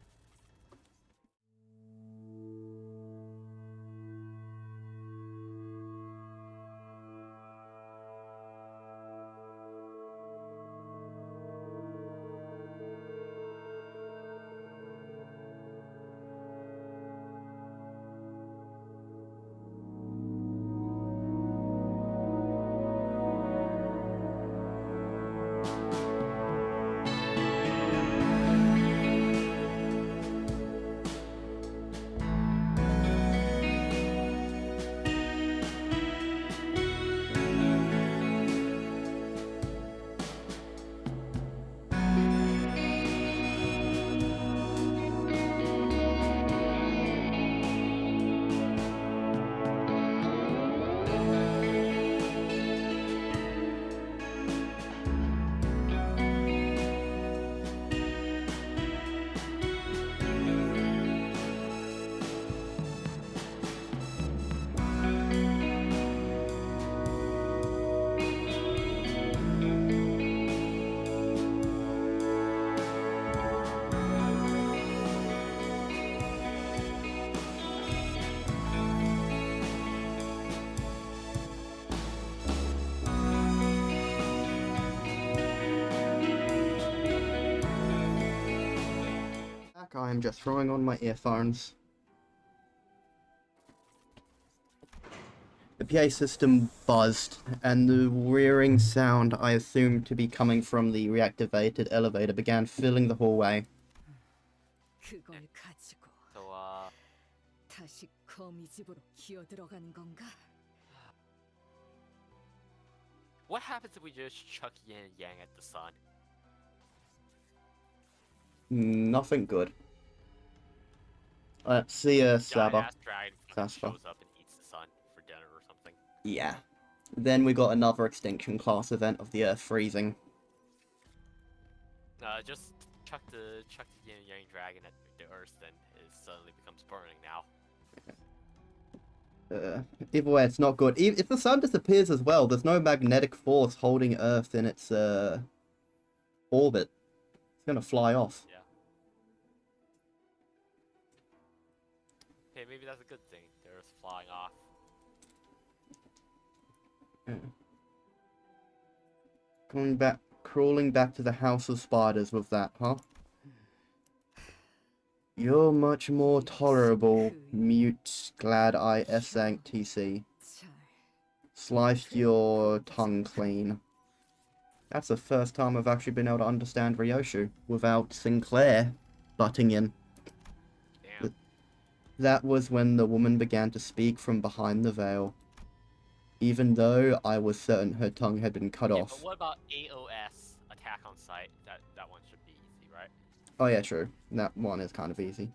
I'm just throwing on my earphones. The PA system buzzed, and the whirring sound I assumed to be coming from the reactivated elevator began filling the hallway. 그걸 가지고 So 다시 거미 집으로 기어들어가는 건가? what happens if we just chuck Yin and Yang at the sun? Nothing good. Let's see Saba. Giant-ass dragon fucking Saspa. shows up and eats the sun for dinner or something. Yeah. Then we got another extinction class event of the Earth freezing. Just chuck the Yin and Yang dragon at the Earth, then it suddenly becomes burning now. Either way, it's not good. If the sun disappears as well, there's no magnetic force holding Earth in its orbit. It's gonna fly off. Yeah. Hey, maybe that's a good thing. The Earth's flying off. Crawling back to the House of Spiders with that, huh? You're much more tolerable, mute, glad I S-sank TC. 잘 Sliced your tongue clean. That's the first time I've actually been able to understand Ryoshu without Sinclair butting in. Damn. That was when the woman began to speak from behind the veil. Even though I was certain her tongue had been cut Yeah, off. but what about AOS, attack on sight? That one should be easy, right? Oh yeah, true. That one is kind of easy.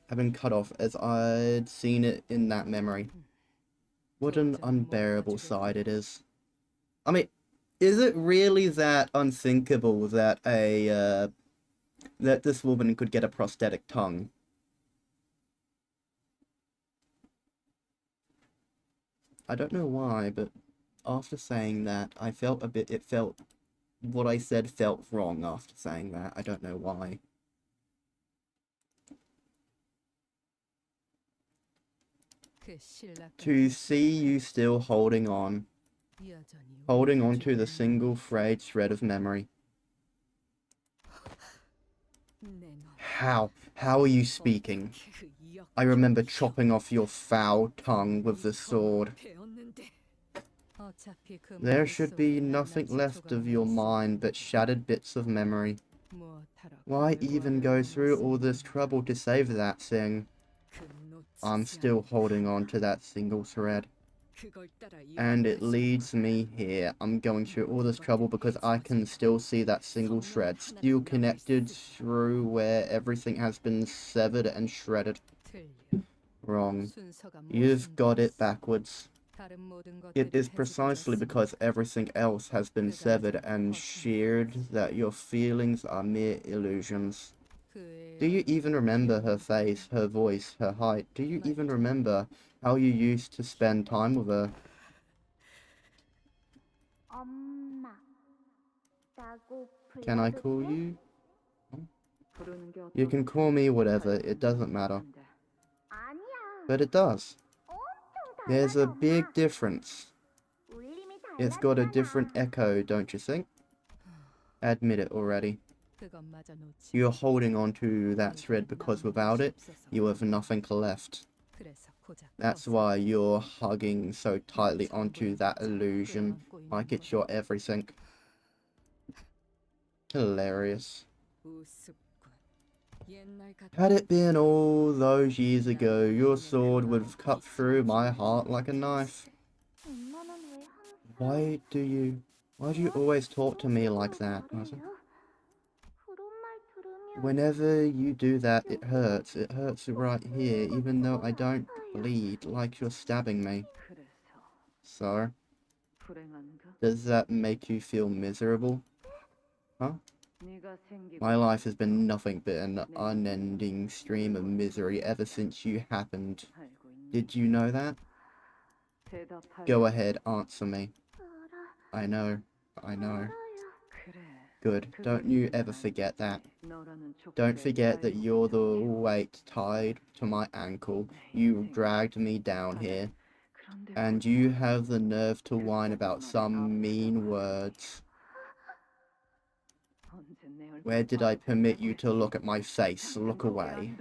I've been cut off as I'd seen it in that memory. What an unbearable sight it is. I mean, is it really that unthinkable that that this woman could get a prosthetic tongue? I don't know why, but after saying that, I felt what I said felt wrong after saying that. I don't know why. To see you still holding on to the single frayed thread of memory. How are you speaking? I remember chopping off your foul tongue with the sword. There should be nothing left of your mind but shattered bits of memory. Why even go through all this trouble to save that thing? I'm still holding on to that single thread. And it leads me here. I'm going through all this trouble because I can still see that single thread, still connected through where everything has been severed and shredded. Wrong. You've got it backwards. It is precisely because everything else has been severed and sheared that your feelings are mere illusions. Do you even remember her face, her voice, her height? Do you even remember how you used to spend time with her? Can I call you? You can call me whatever, it doesn't matter. But it does. There's a big difference. It's got a different echo, don't you think? Admit it already. You're holding on to that thread because without it, you have nothing left. That's why you're hugging so tightly onto that illusion, like it's your everything. Hilarious. Had it been all those years ago, your sword would have cut through my heart like a knife. Why do you always talk to me like that, Mother? Whenever you do that, it hurts. It hurts right here, even though I don't bleed, like you're stabbing me. So, does that make you feel miserable? Huh? My life has been nothing but an unending stream of misery ever since you happened. Did you know that? Go ahead, answer me. I know. Good. Don't you ever forget that. Don't forget that you're the weight tied to my ankle. You dragged me down here. And you have the nerve to whine about some mean words. Where did I permit you to look at my face? Look away.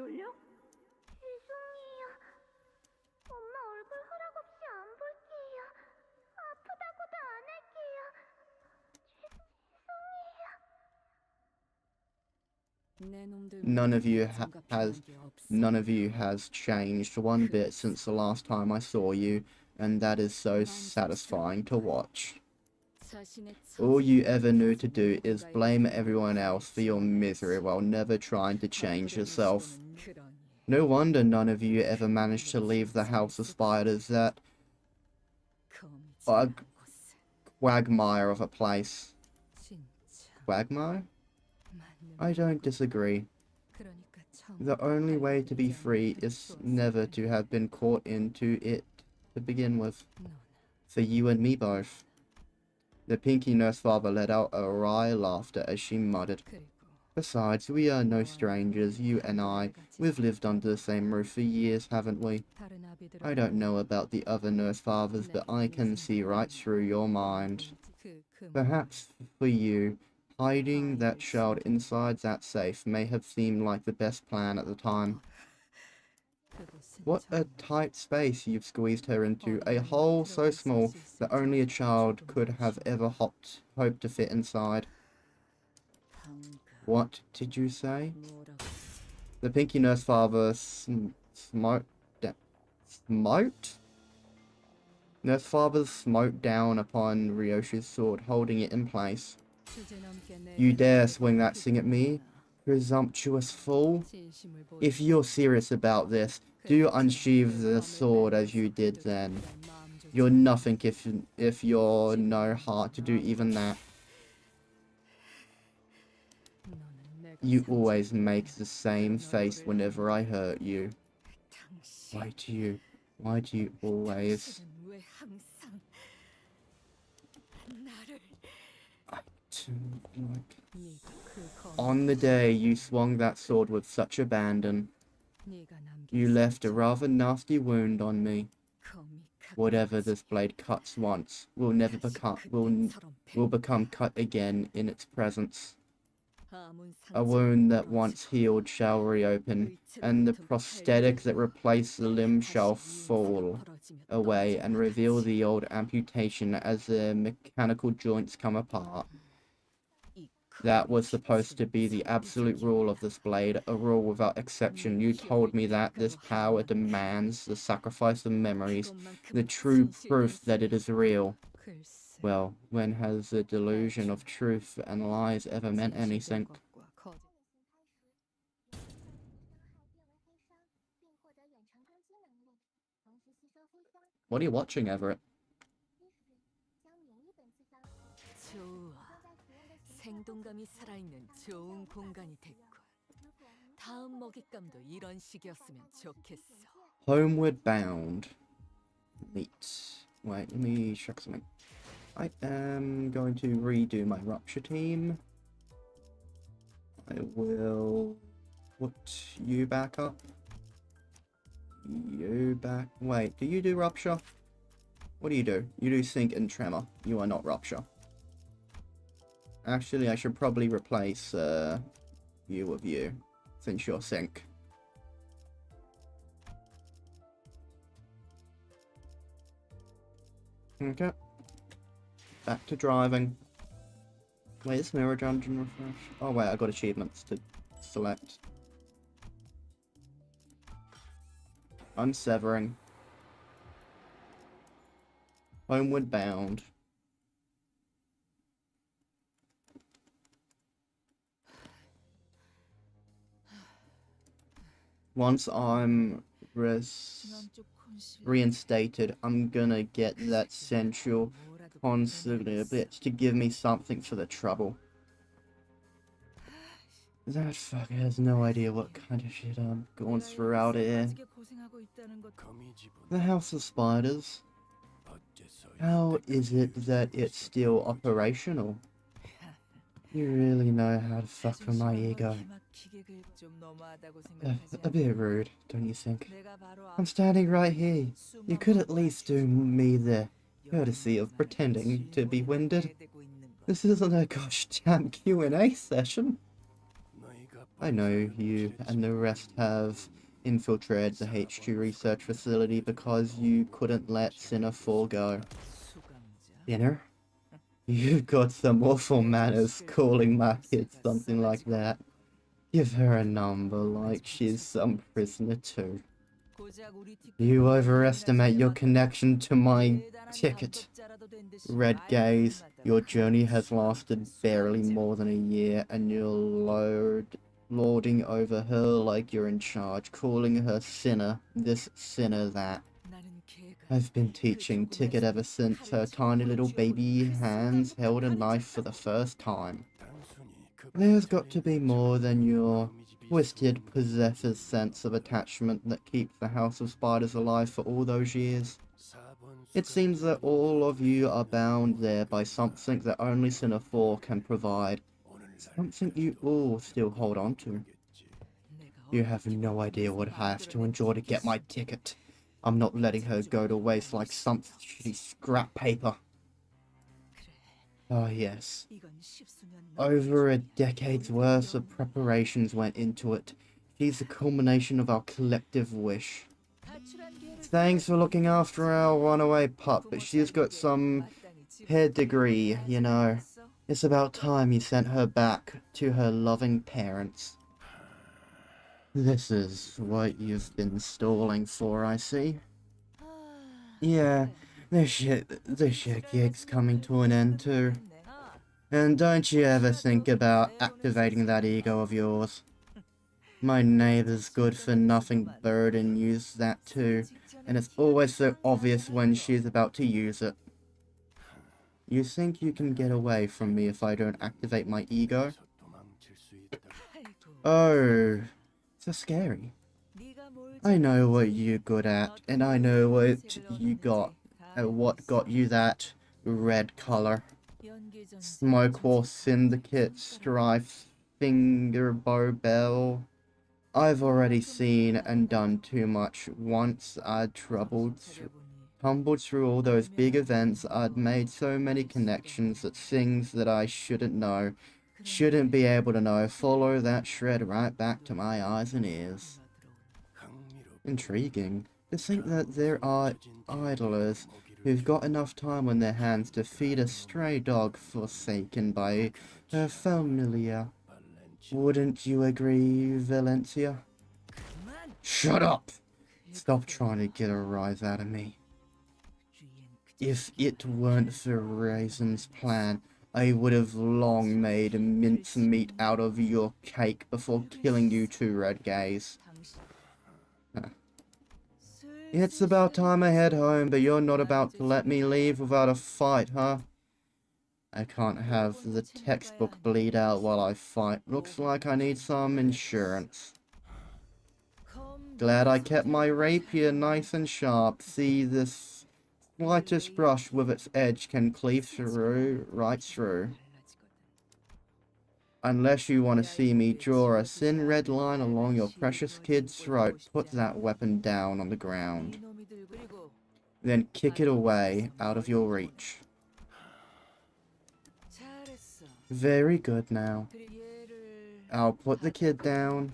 None of you has changed one bit since the last time I saw you, and that is so satisfying to watch. All you ever knew to do is blame everyone else for your misery while never trying to change yourself. No wonder none of you ever managed to leave the house of spiders, that quagmire of a place. Quagmire? I don't disagree. The only way to be free is never to have been caught into it to begin with. For you and me both. The Pinky Nurse Father let out a wry laughter as she muttered. Besides, we are no strangers, you and I. We've lived under the same roof for years, haven't we? I don't know about the other Nurse Fathers, but I can see right through your mind. Perhaps for you, hiding that child inside that safe may have seemed like the best plan at the time. What a tight space you've squeezed her into, a hole so small that only a child could have ever hoped to fit inside. What did you say? The Pinky Nurse Father smote? Nurse Father smote down upon Ryoshi's sword, holding it in place. You dare swing that thing at me, presumptuous fool? If you're serious about this, do unsheathe the sword as you did then. You're nothing if you're no heart to do even that. You always make the same face whenever I hurt you. Why do you Why do you always... 당신은 왜 항상 나를 네가 그 On the day you swung that sword with such abandon, 네가 남긴 you left a 상처, rather nasty wound on me. 거미 Whatever this 같은 blade cuts once will never 다시 become 그때처럼 will become cut again in its presence. 아문 A 상처 wound that 부러지고 once healed shall reopen, 의체 and the 같은 prosthetic that 팔다리도 replaced the limb 다시 shall 이음새가 fall 벌어지며 away 떨어질 and 것 reveal 같이. the old amputation as the mechanical joints come apart. 이 That was 거미 supposed to be the 기술은 absolute rule of this blade, a rule without exception. You told me that this power demands the sacrifice of memories, the true proof that it is real. 글쎄, Well, when has the delusion of truth and lies ever meant anything? 진실된 것과 거짓. What are you watching, Everett? 좋아. 생동감이 살아있는 좋은 공간이 됐군. 다음 먹잇감도 이런 식이었으면 좋겠어. Homeward Bound. Neat. Wait, let me check something. I am going to redo my Rupture team. I will put you back up. You back. Wait, do you do Rupture? What do? You do Sync and Tremor. You are not Rupture. Actually, I should probably replace you with you, since you're Sync. Okay. Back to driving. Wait, is Mirror Dungeon refresh? Oh wait, I got achievements to select. Unsevering. Homeward Bound. Once I'm reinstated, I'm gonna get that central consular bitch to give me something for the trouble. That fucker has no idea what kind of shit I'm going through out here. The House of Spiders. How is it that it's still operational? You really know how to fuck with my ego. A bit rude, don't you think? I'm standing right here. You could at least do me the courtesy of pretending to be winded. This isn't a gosh damn Q&A session. I know you and the rest have infiltrated the HQ research facility because you couldn't let Sinner 4 go. Sinner? You've got some awful manners calling my kid something like that. Give her a number like she's some prisoner too. You overestimate your connection to my ticket. Red Gaze, your journey has lasted barely more than a year and you're lording over her like you're in charge, calling her sinner this, sinner that. I've been teaching Ticket ever since her tiny little baby hands held a knife for the first time. There's got to be more than your twisted possessor's sense of attachment that keeps the House of Spiders alive for all those years. It seems that all of you are bound there by something that only Sinner 4 can provide. Something you all still hold on to. You have no idea what I have to endure to get my ticket. I'm not letting her go to waste like some shitty scrap paper. Oh yes. Over a decade's worth of preparations went into it. She's the culmination of our collective wish. Thanks for looking after our runaway pup, but she's got some pedigree, you know. It's about time you sent her back to her loving parents. This is what you've been stalling for, I see. Yeah, this shit gig's coming to an end too. And don't you ever think about activating that ego of yours. My neighbor's good-for-nothing burden used that too, and it's always so obvious when she's about to use it. You think you can get away from me if I don't activate my ego? Oh, so scary. I know what you're good at, and I know what got you that red color. Smoke War Syndicate, Strife, Finger Bow Bell. I've already seen and done too much. Once I'd tumbled through all those big events, I'd made so many connections that things that I shouldn't know, shouldn't be able to know, follow that shred right back to my eyes and ears. Intriguing. To think that there are idlers who've got enough time on their hands to feed a stray dog forsaken by her familiar. Wouldn't you agree, Valencia? Shut up! Stop trying to get a rise out of me. If it weren't for Raisin's plan, I would have long made mincemeat out of your cake before killing you two red gays. It's about time I head home, but you're not about to let me leave without a fight, huh? I can't have the textbook bleed out while I fight. Looks like I need some insurance. Glad I kept my rapier nice and sharp. See, this slightest brush with its edge can cleave through, right through. Unless you want to see me draw a thin red line along your precious kid's throat, put that weapon down on the ground. Then kick it away, out of your reach. Very good now. I'll put the kid down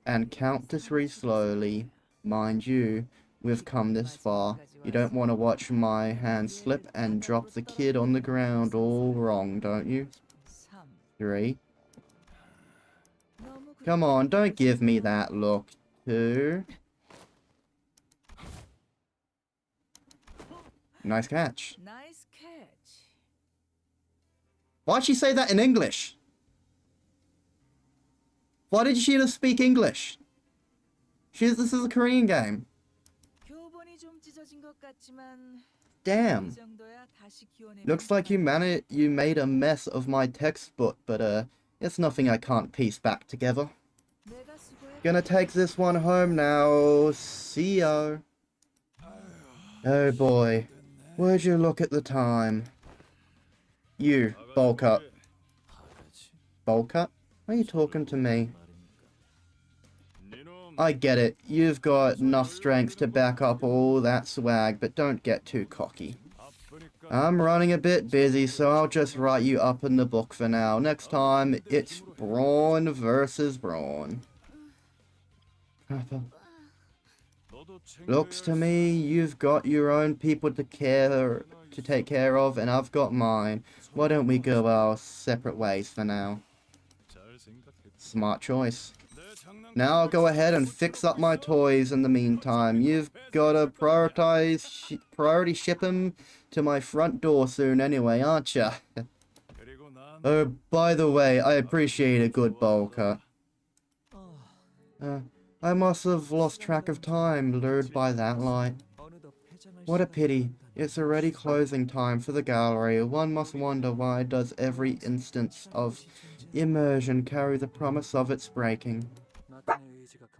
and count to 3 slowly. Mind you, we've come this far. You don't want to watch my hand slip and drop the kid on the ground all wrong, don't you? 3. Come on, don't give me that look. 2. Nice catch. Nice catch. Why'd she say that in English? Why did she just speak English? This is a Korean game. Damn. Looks like you made a mess of my textbook, but it's nothing I can't piece back together. Gonna take this one home now. See ya. Oh boy. Would you look at the time? You, bulk up. Bulk up? Are you talking to me? I get it. You've got enough strength to back up all that swag, but don't get too cocky. I'm running a bit busy, so I'll just write you up in the book for now. Next time, it's brawn versus brawn. Looks to me you've got your own people to take care of, and I've got mine. Why don't we go our separate ways for now? Smart choice. Now I'll go ahead and fix up my toys in the meantime. You've got to priority ship them to my front door soon anyway, aren't ya? Oh, by the way, I appreciate a good bowl cut. I must have lost track of time, lured by that light. What a pity. It's already closing time for the gallery. One must wonder why does every instance of immersion carry the promise of its breaking.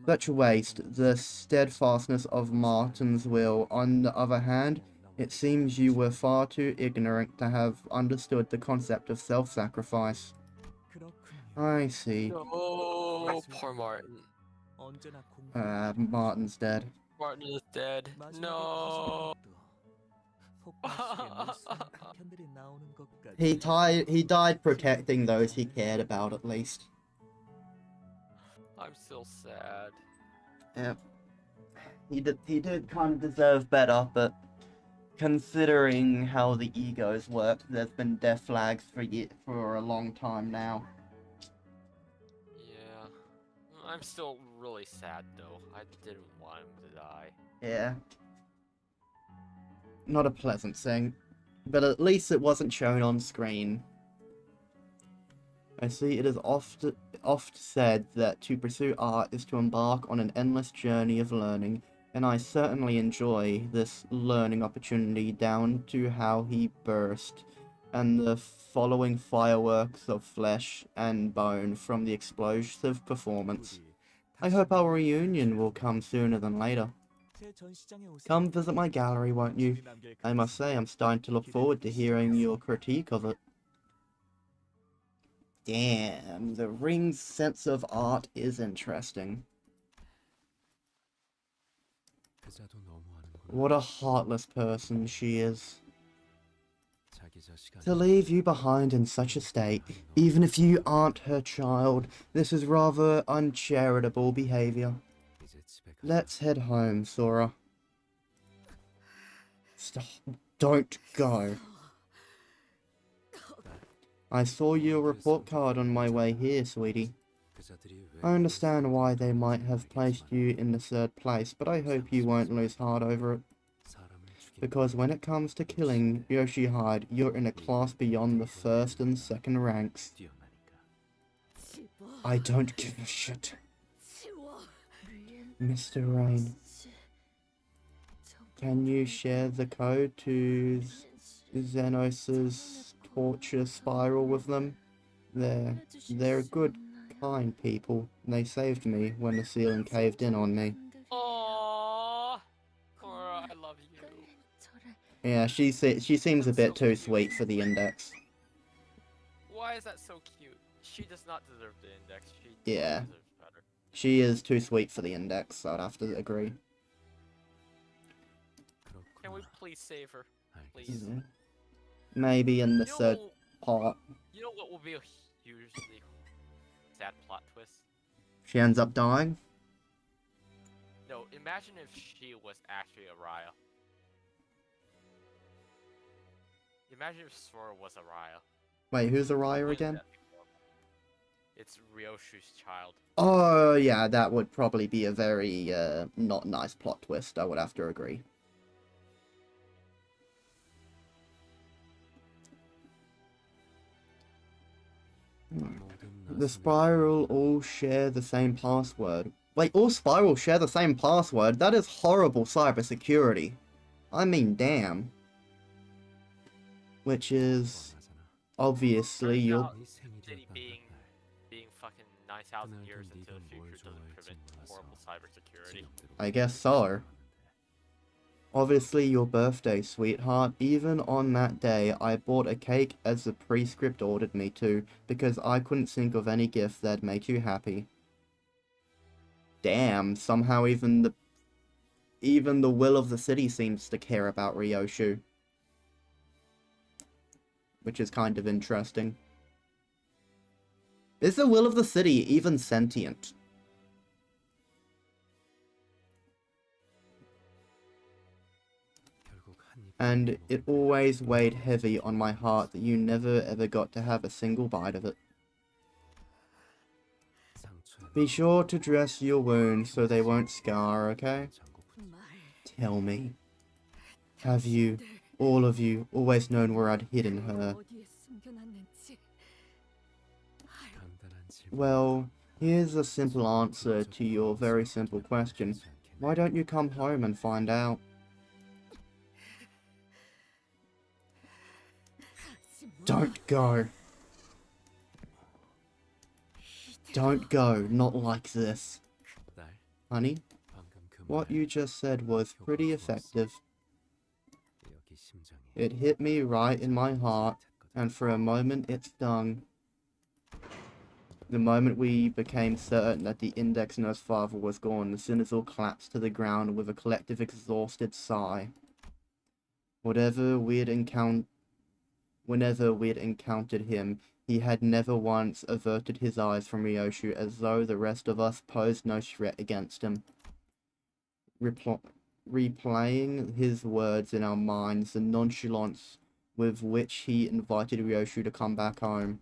Such waste, the steadfastness of Martin's will. On the other hand, it seems you were far too ignorant to have understood the concept of self-sacrifice. I see. Oh, poor Martin. Martin's dead. Martin is dead. No. He died protecting those he cared about, at least. I'm still sad. Yeah. He did kind of deserve better, but considering how the egos work, there's been death flags for a long time now. Yeah. I'm still really sad though. I didn't want him to die. Yeah. Not a pleasant thing, but at least it wasn't shown on screen. I see it is oft said that to pursue art is to embark on an endless journey of learning, and I certainly enjoy this learning opportunity down to how he burst, and the following fireworks of flesh and bone from the explosive performance. I hope our reunion will come sooner than later. Come visit my gallery, won't you? I must say, I'm starting to look forward to hearing your critique of it. Damn, the ring's sense of art is interesting. What a heartless person she is. To leave you behind in such a state, even if you aren't her child, this is rather uncharitable behavior. Let's head home, Sora. Stop. Don't go. I saw your report card on my way here, sweetie. I understand why they might have placed you in the third place, but I hope you won't lose heart over it. Because when it comes to killing Yoshi Hyde, you're in a class beyond the first and second ranks. I don't give a shit. Mr. Rain, can you share the code to Xenos' torture spiral with them? They're good, kind people. They saved me when the ceiling caved in on me. Aww, Cora, I love you. Yeah, she seems a bit too sweet for the index. Why is that so cute? She does not deserve the index. She Yeah. deserves better. She is too sweet for the index, I'd have to agree. Can we please save her? Please. Yeah. Maybe in the You know third what- part, You know what will be a hugely sad plot twist? she ends up dying. No, imagine if she was actually Araya. Imagine if Sora was Araya. Wait, who's Araya Wouldn't again? that be horrible? It's Ryoshu's child. Oh, yeah, that would probably be a very, not nice plot twist, I would have to agree. The Spiral all share the same password. Wait, all Spirals share the same password? That is horrible cybersecurity. I mean, damn. Which is obviously Turns your... out City being fucking 9,000 years into the future doesn't prevent horrible cybersecurity. I guess so. Obviously your birthday, sweetheart. Even on that day, I bought a cake as the prescript ordered me to, because I couldn't think of any gift that'd make you happy. Damn, somehow even the will of the city seems to care about Ryoshu. Which is kind of interesting. Is the will of the city even sentient? And it always weighed heavy on my heart that you never ever got to have a single bite of it. Be sure to dress your wounds so they won't scar, okay? Tell me, have you, all of you, always known where I'd hidden her? Well, here's a simple answer to your very simple question. Why don't you come home and find out? Don't go. Don't go, not like this. Honey, what you just said was pretty effective. It hit me right in my heart, and for a moment it stung. The moment we became certain that the Index Nurse father was gone, the sinners all collapsed to the ground with a collective exhausted sigh. Whenever we'd encountered him, he had never once averted his eyes from Ryoshu, as though the rest of us posed no threat against him. Replaying his words in our minds, the nonchalance with which he invited Ryoshu to come back home,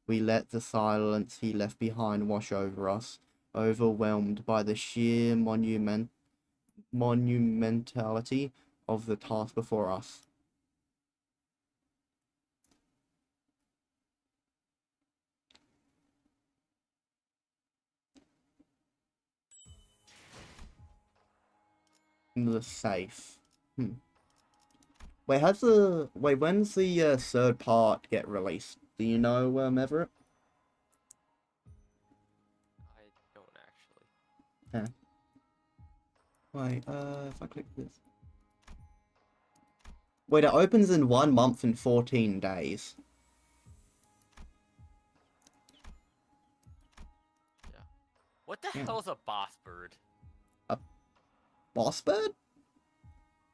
we let the silence he left behind wash over us, overwhelmed by the sheer monumentality of the task before us. The safe. Wait, when's the third part get released? Do you know, Everett? I don't actually. Wait, if I click this. Wait, it opens in 1 month and 14 days. Yeah. What the Yeah. hell is a boss bird? Boss bird?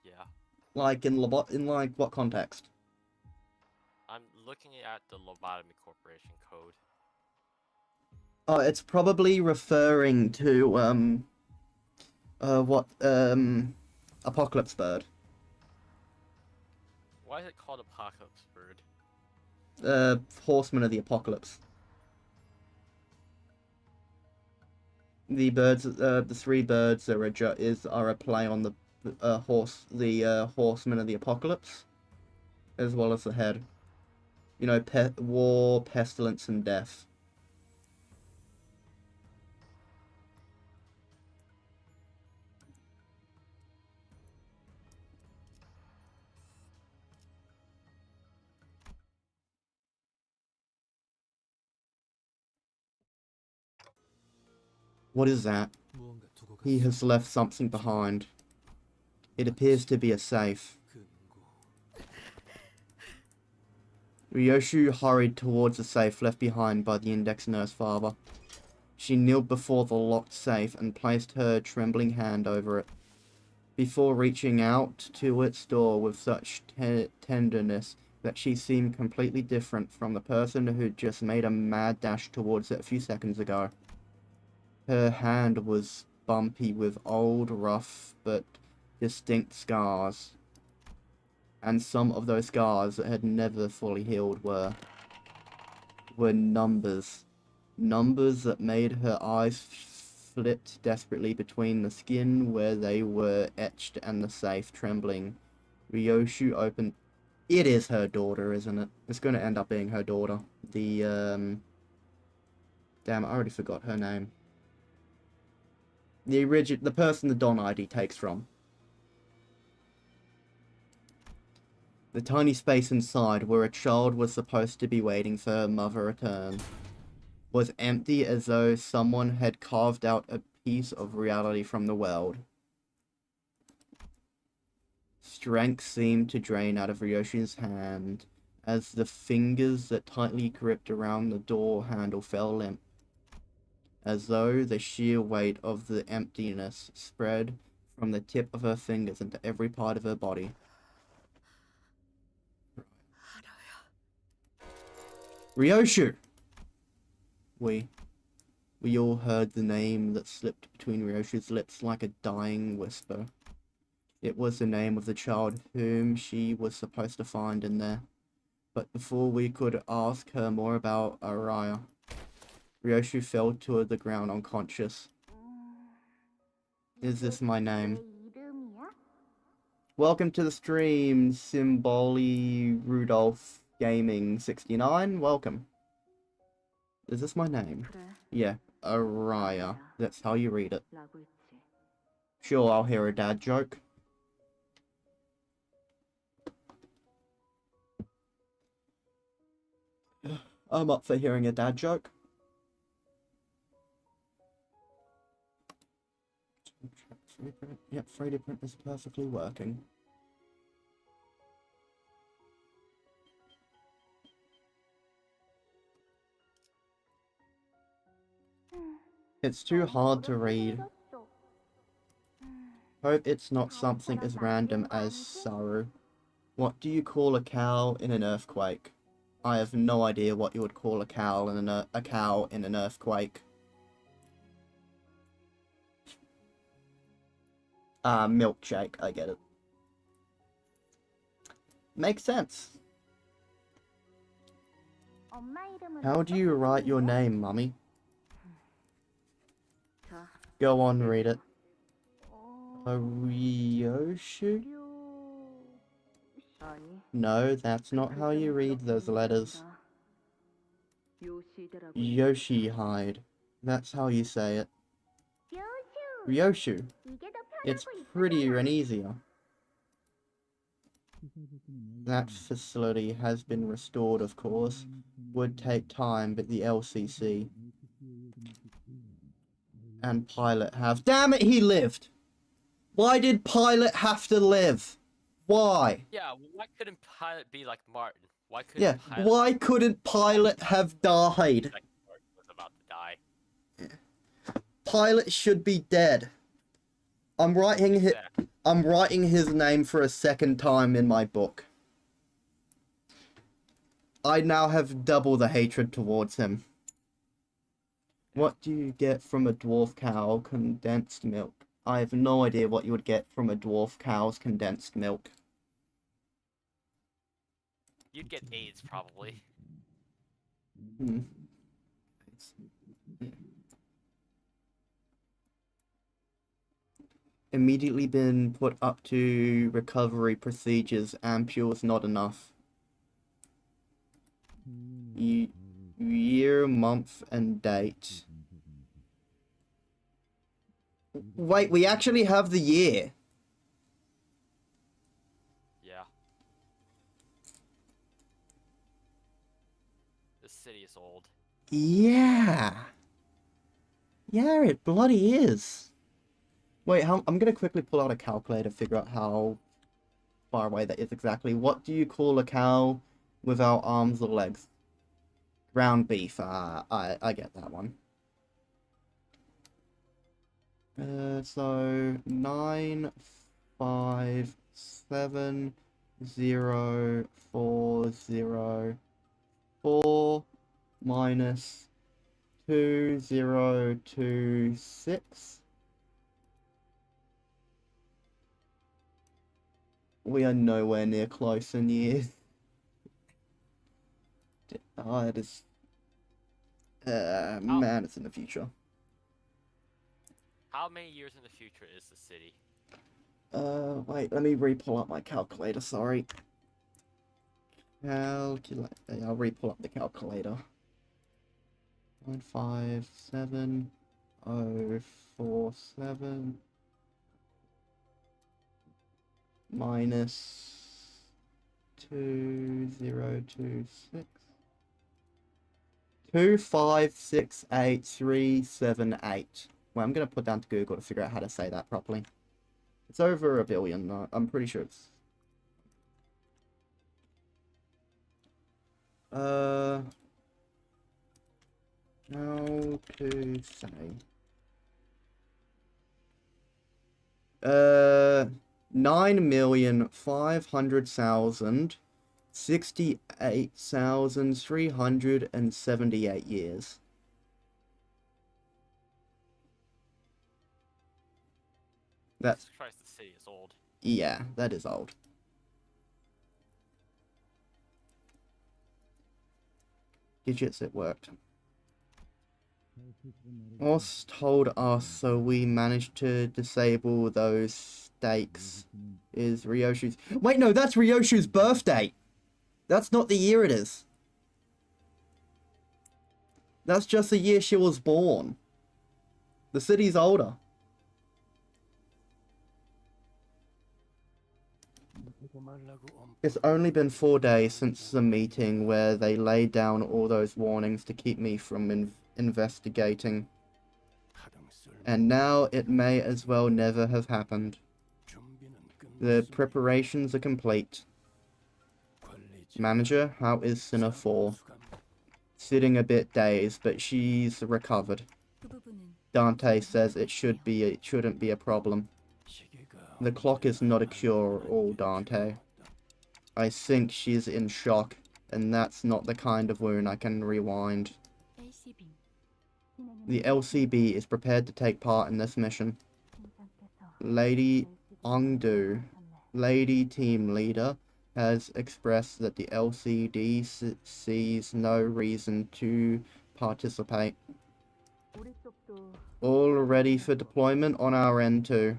Yeah. Like in like what context? I'm looking at the Lobotomy Corporation code. Oh, it's probably referring to Apocalypse Bird. Why is it called Apocalypse Bird? Horseman of the Apocalypse. The birds, the 3 birds are a play on the Horseman of the Apocalypse, as well as the head. You know, war, pestilence, and death. What is that? He has left something behind. It appears to be a safe. Ryoshu hurried towards the safe left behind by the index nurse father. She kneeled before the locked safe and placed her trembling hand over it. Before reaching out to its door with such tenderness that she seemed completely different from the person who'd just made a mad dash towards it a few seconds ago. Her hand was bumpy with old, rough, but distinct scars. And some of those scars that had never fully healed were numbers. Numbers that made her eyes flit desperately between the skin where they were etched and the safe, trembling. Ryoshu opened... It is her daughter, isn't it? It's going to end up being her daughter. The, Damn, I already forgot her name. The person the Don ID takes from. The tiny space inside, where a child was supposed to be waiting for her mother return, was empty as though someone had carved out a piece of reality from the world. Strength seemed to drain out of Ryoshi's hand as the fingers that tightly gripped around the door handle fell limp, as though the sheer weight of the emptiness spread from the tip of her fingers into every part of her body. Ryoshu! We all heard the name that slipped between Ryoshu's lips like a dying whisper. It was the name of the child whom she was supposed to find in there. But before we could ask her more about Araya, Ryoshu fell to the ground unconscious. Is this my name? Welcome to the stream, Symboli Rudolph Gaming 69. Welcome. Is this my name? Yeah, Araya. That's how you read it. Sure, I'll hear a dad joke. I'm up for hearing a dad joke. Yep, 3D print is perfectly working. It's too hard to read. Hope it's not something as random as Saru. What do you call a cow in an earthquake? I have no idea what you would call a cow in an earthquake. Milkshake, I get it. Makes sense. How do you write your name, Mummy? Go on, read it. Ryoshu? No, that's not how you read those letters. Yoshihide. That's how you say it. Ryoshu. It's prettier and easier. That facility has been restored, of course. Would take time, but the LCC and pilot have... Damn it, he lived! Why did Pilot have to live? Why? Yeah, why couldn't Pilot be like Martin? Why couldn't Yeah, Pilot why couldn't Pilot have died? like Martin was about to die? Pilot should be dead. I'm writing his name for a second time in my book. I now have double the hatred towards him. What do you get from a dwarf cow? Condensed milk. I have no idea what you would get from a dwarf cow's condensed milk. You'd get AIDS probably. Hmm. Immediately been put up to recovery procedures. Ampule's not enough. Year, month, and date. Wait, we actually have the year. Yeah. The city is old. Yeah. Yeah, it bloody is. Wait, I'm gonna quickly pull out a calculator, figure out how far away that is exactly. What do you call a cow without arms or legs? Ground beef. I get that one. So 9570404 minus 2026. We are nowhere near close in years. Oh, it is. Man, it's in the future. How many years in the future is the city? Wait, let me re-pull up my calculator, sorry. I'll re-pull up the calculator. 957047 minus 2026. 2568378. Well, I'm gonna put down to Google to figure out how to say that properly. It's over 1 billion, though. I'm pretty sure it's... How to say... 9,500,000 68,378 years. That's... Jesus Christ, the city is old. Yeah, that is old. Digits, it worked. Oz told us, so we managed to disable those stakes. Is Ryoshu's... Wait, no, that's Ryoshu's birthday! That's not the year it is. That's just the year she was born. The city's older. It's only been 4 days since the meeting where they laid down all those warnings to keep me from investigating. And now it may as well never have happened. The preparations are complete. Manager, how is Sinner 4? Sitting a bit dazed, but she's recovered. Dante says it shouldn't be a problem. The clock is not a cure-all, Dante. I think she's in shock, and that's not the kind of wound I can rewind. The LCB is prepared to take part in this mission. Lady Ongdu, Lady Team Leader, has expressed that the LCD sees no reason to participate. All ready for deployment on our end too.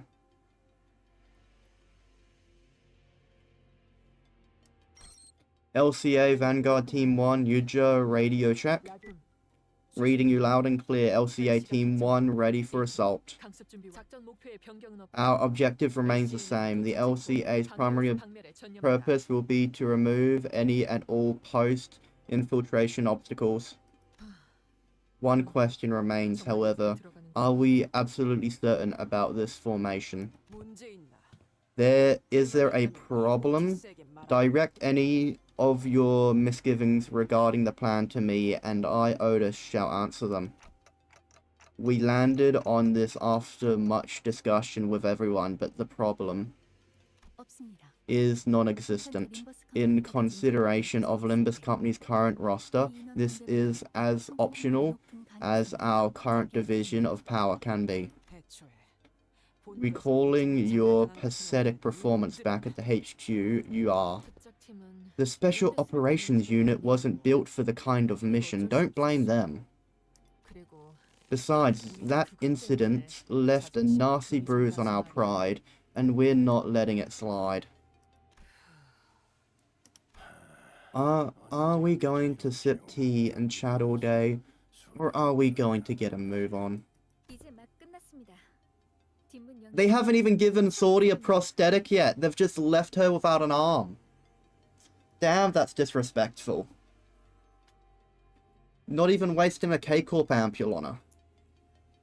LCA Vanguard Team 1, Yuja radio check. Reading you loud and clear, LCA Team 1 ready for assault. Our objective remains the same. The LCA's primary purpose will be to remove any and all post-infiltration obstacles. One question remains, however. Are we absolutely certain about this formation? 문제 있나? Is there a problem? 세게 말하- Direct any of your misgivings regarding the plan to me, and I, Otis, shall answer them. We landed on this after much discussion with everyone, but the problem 없습니다. is non-existent. In consideration of Limbus Company's current roster, this is as optional as our current division of power can be. 애초에 Recalling your pathetic performance back at the HQ, you are. 특작팀은 The Special Operations Unit wasn't built for the kind of mission. Don't blame them. 그리고 Besides, that incident left a nasty bruise on our pride, and we're not letting it slide. Are we going to sip tea and chat all day, or are we going to get a move on? 이제 막 끝났습니다. 뒷문 연- They haven't even given Sordy a prosthetic yet. They've just left her without an arm. Damn, that's disrespectful. Not even wasting a K-Corp ampule on her.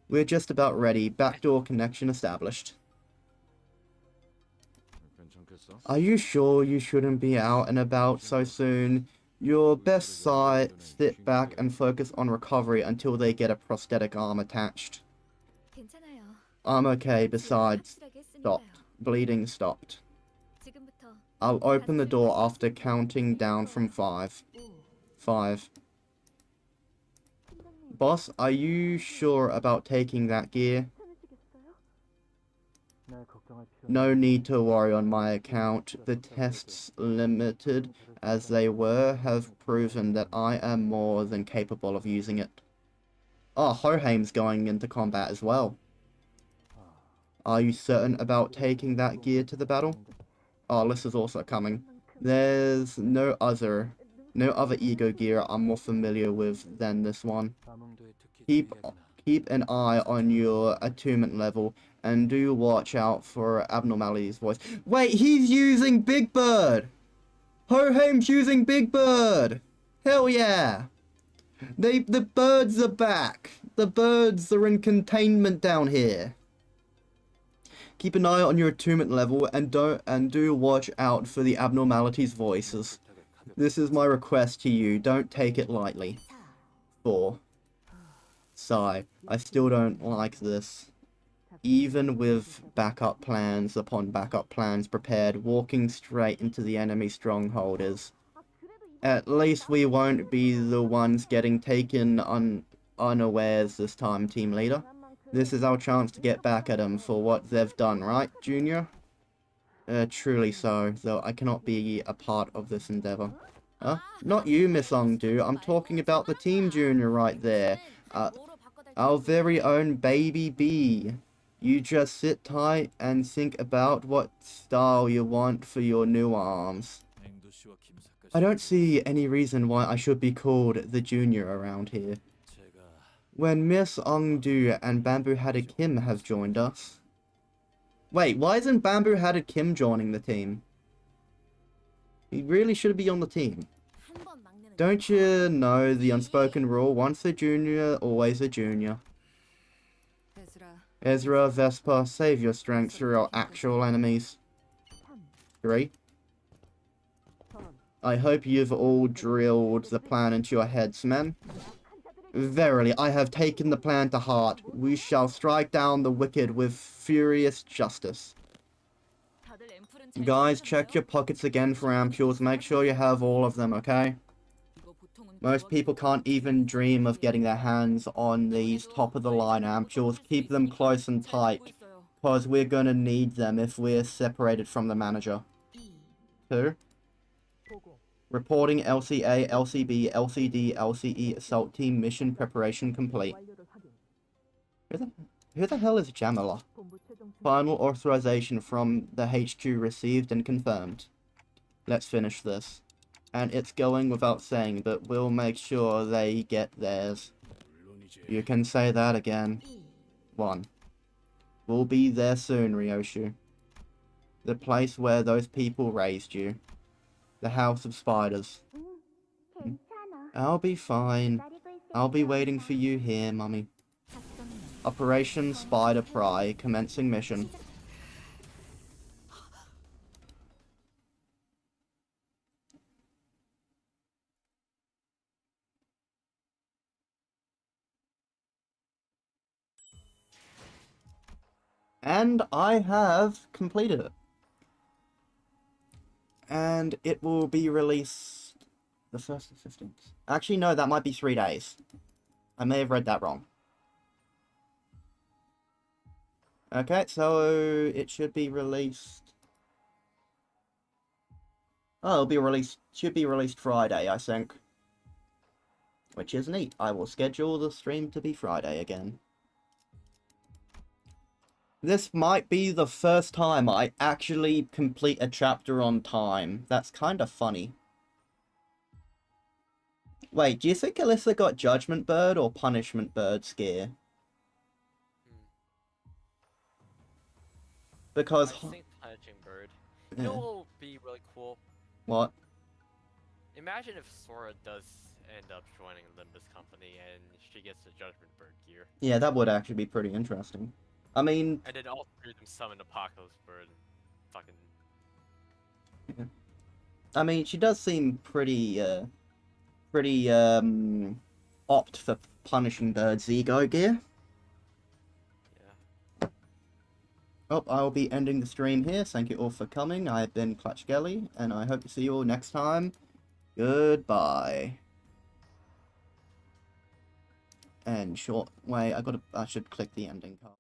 We're just about ready. Backdoor connection established. Are you sure you shouldn't be out and about so soon? Your best sit back and focus on recovery until they get a prosthetic arm attached. 괜찮아요. I'm okay, besides, 확실하게 했으니까요. stopped. Bleeding stopped. 지금부터 I'll open the door after counting down from 5. 5. Boss, are you sure about taking that gear? No need to worry on my account. The tests, limited as they were, have proven that I am more than capable of using it. Oh, Hoheim's going into combat as well. Are you certain about taking that gear to the battle? Oh, Alyssa's also coming. There's no other ego gear I'm more familiar with than this one. Keep an eye on your attunement level, and do watch out for abnormalities voice. Wait, he's using Big Bird! Hoheim's using Big Bird! Hell yeah! The birds are back! The birds are in containment down here. Keep an eye on your attunement level, and do watch out for the abnormalities voices. This is my request to you, don't take it lightly. 4. Sigh, I still don't like this. Even with backup plans upon backup plans prepared, walking straight into the enemy stronghold is... At least we won't be the ones getting taken unawares this time, team leader. This is our chance to get back at them for what they've done, right, Junior? Truly so, though I cannot be a part of this endeavor. Not you, Miss Ongdu. I'm talking about the Team Junior right there. Our very own baby bee. You just sit tight and think about what style you want for your new arms. I don't see any reason why I should be called the Junior around here. When Miss Ongdu and Bamboo-Hatted Kim have joined us... Wait, why isn't Bamboo-Hatted Kim joining the team? He really should be on the team. Don't you know the unspoken rule, once a junior, always a junior? Ezra, Vespa, save your strength through your actual enemies. 3. I hope you've all drilled the plan into your heads, men. Verily, I have taken the plan to heart. We shall strike down the wicked with furious justice. Guys, check your pockets again for ampules. Make sure you have all of them, okay? Most people can't even dream of getting their hands on these top-of-the-line ampules. Keep them close and tight, because we're gonna need them if we're separated from the manager. 2. Reporting LCA, LCB, LCD, LCE Assault Team mission preparation complete. Who the hell is Jamila? Final authorization from the HQ received and confirmed. Let's finish this. And it's going without saying, but we'll make sure they get theirs. You can say that again. 1. We'll be there soon, Ryoshu. The place where those people raised you. The House of Spiders. I'll be fine. I'll be waiting for you here, Mummy. Operation Spider Pry, commencing mission. And I have completed it. And it will be released the 1st or 15th. Actually, no, that might be 3 days. I may have read that wrong. Okay, so it should be released. Oh, it'll be released. Should be released Friday, I think. Which is neat. I will schedule the stream to be Friday again. This might be the first time I actually complete a chapter on time. That's kind of funny. Wait, do you think Alyssa got Judgment Bird or Punishment Bird scare? Because... I think Punching Bird. Yeah. You know what will be really cool? What? Imagine if Sora does end up joining Limbus Company and she gets the Judgment Bird gear. Yeah, that would actually be pretty interesting. I mean... And then all three of them summon Apocalypse Bird and fucking... Yeah. I mean, she does seem pretty, opt for Punishing Bird's ego gear. Yeah. Oh, I'll be ending the stream here. Thank you all for coming. I've been clutchskelly, and I hope to see you all next time. Goodbye. And short... Wait, I should click the ending card.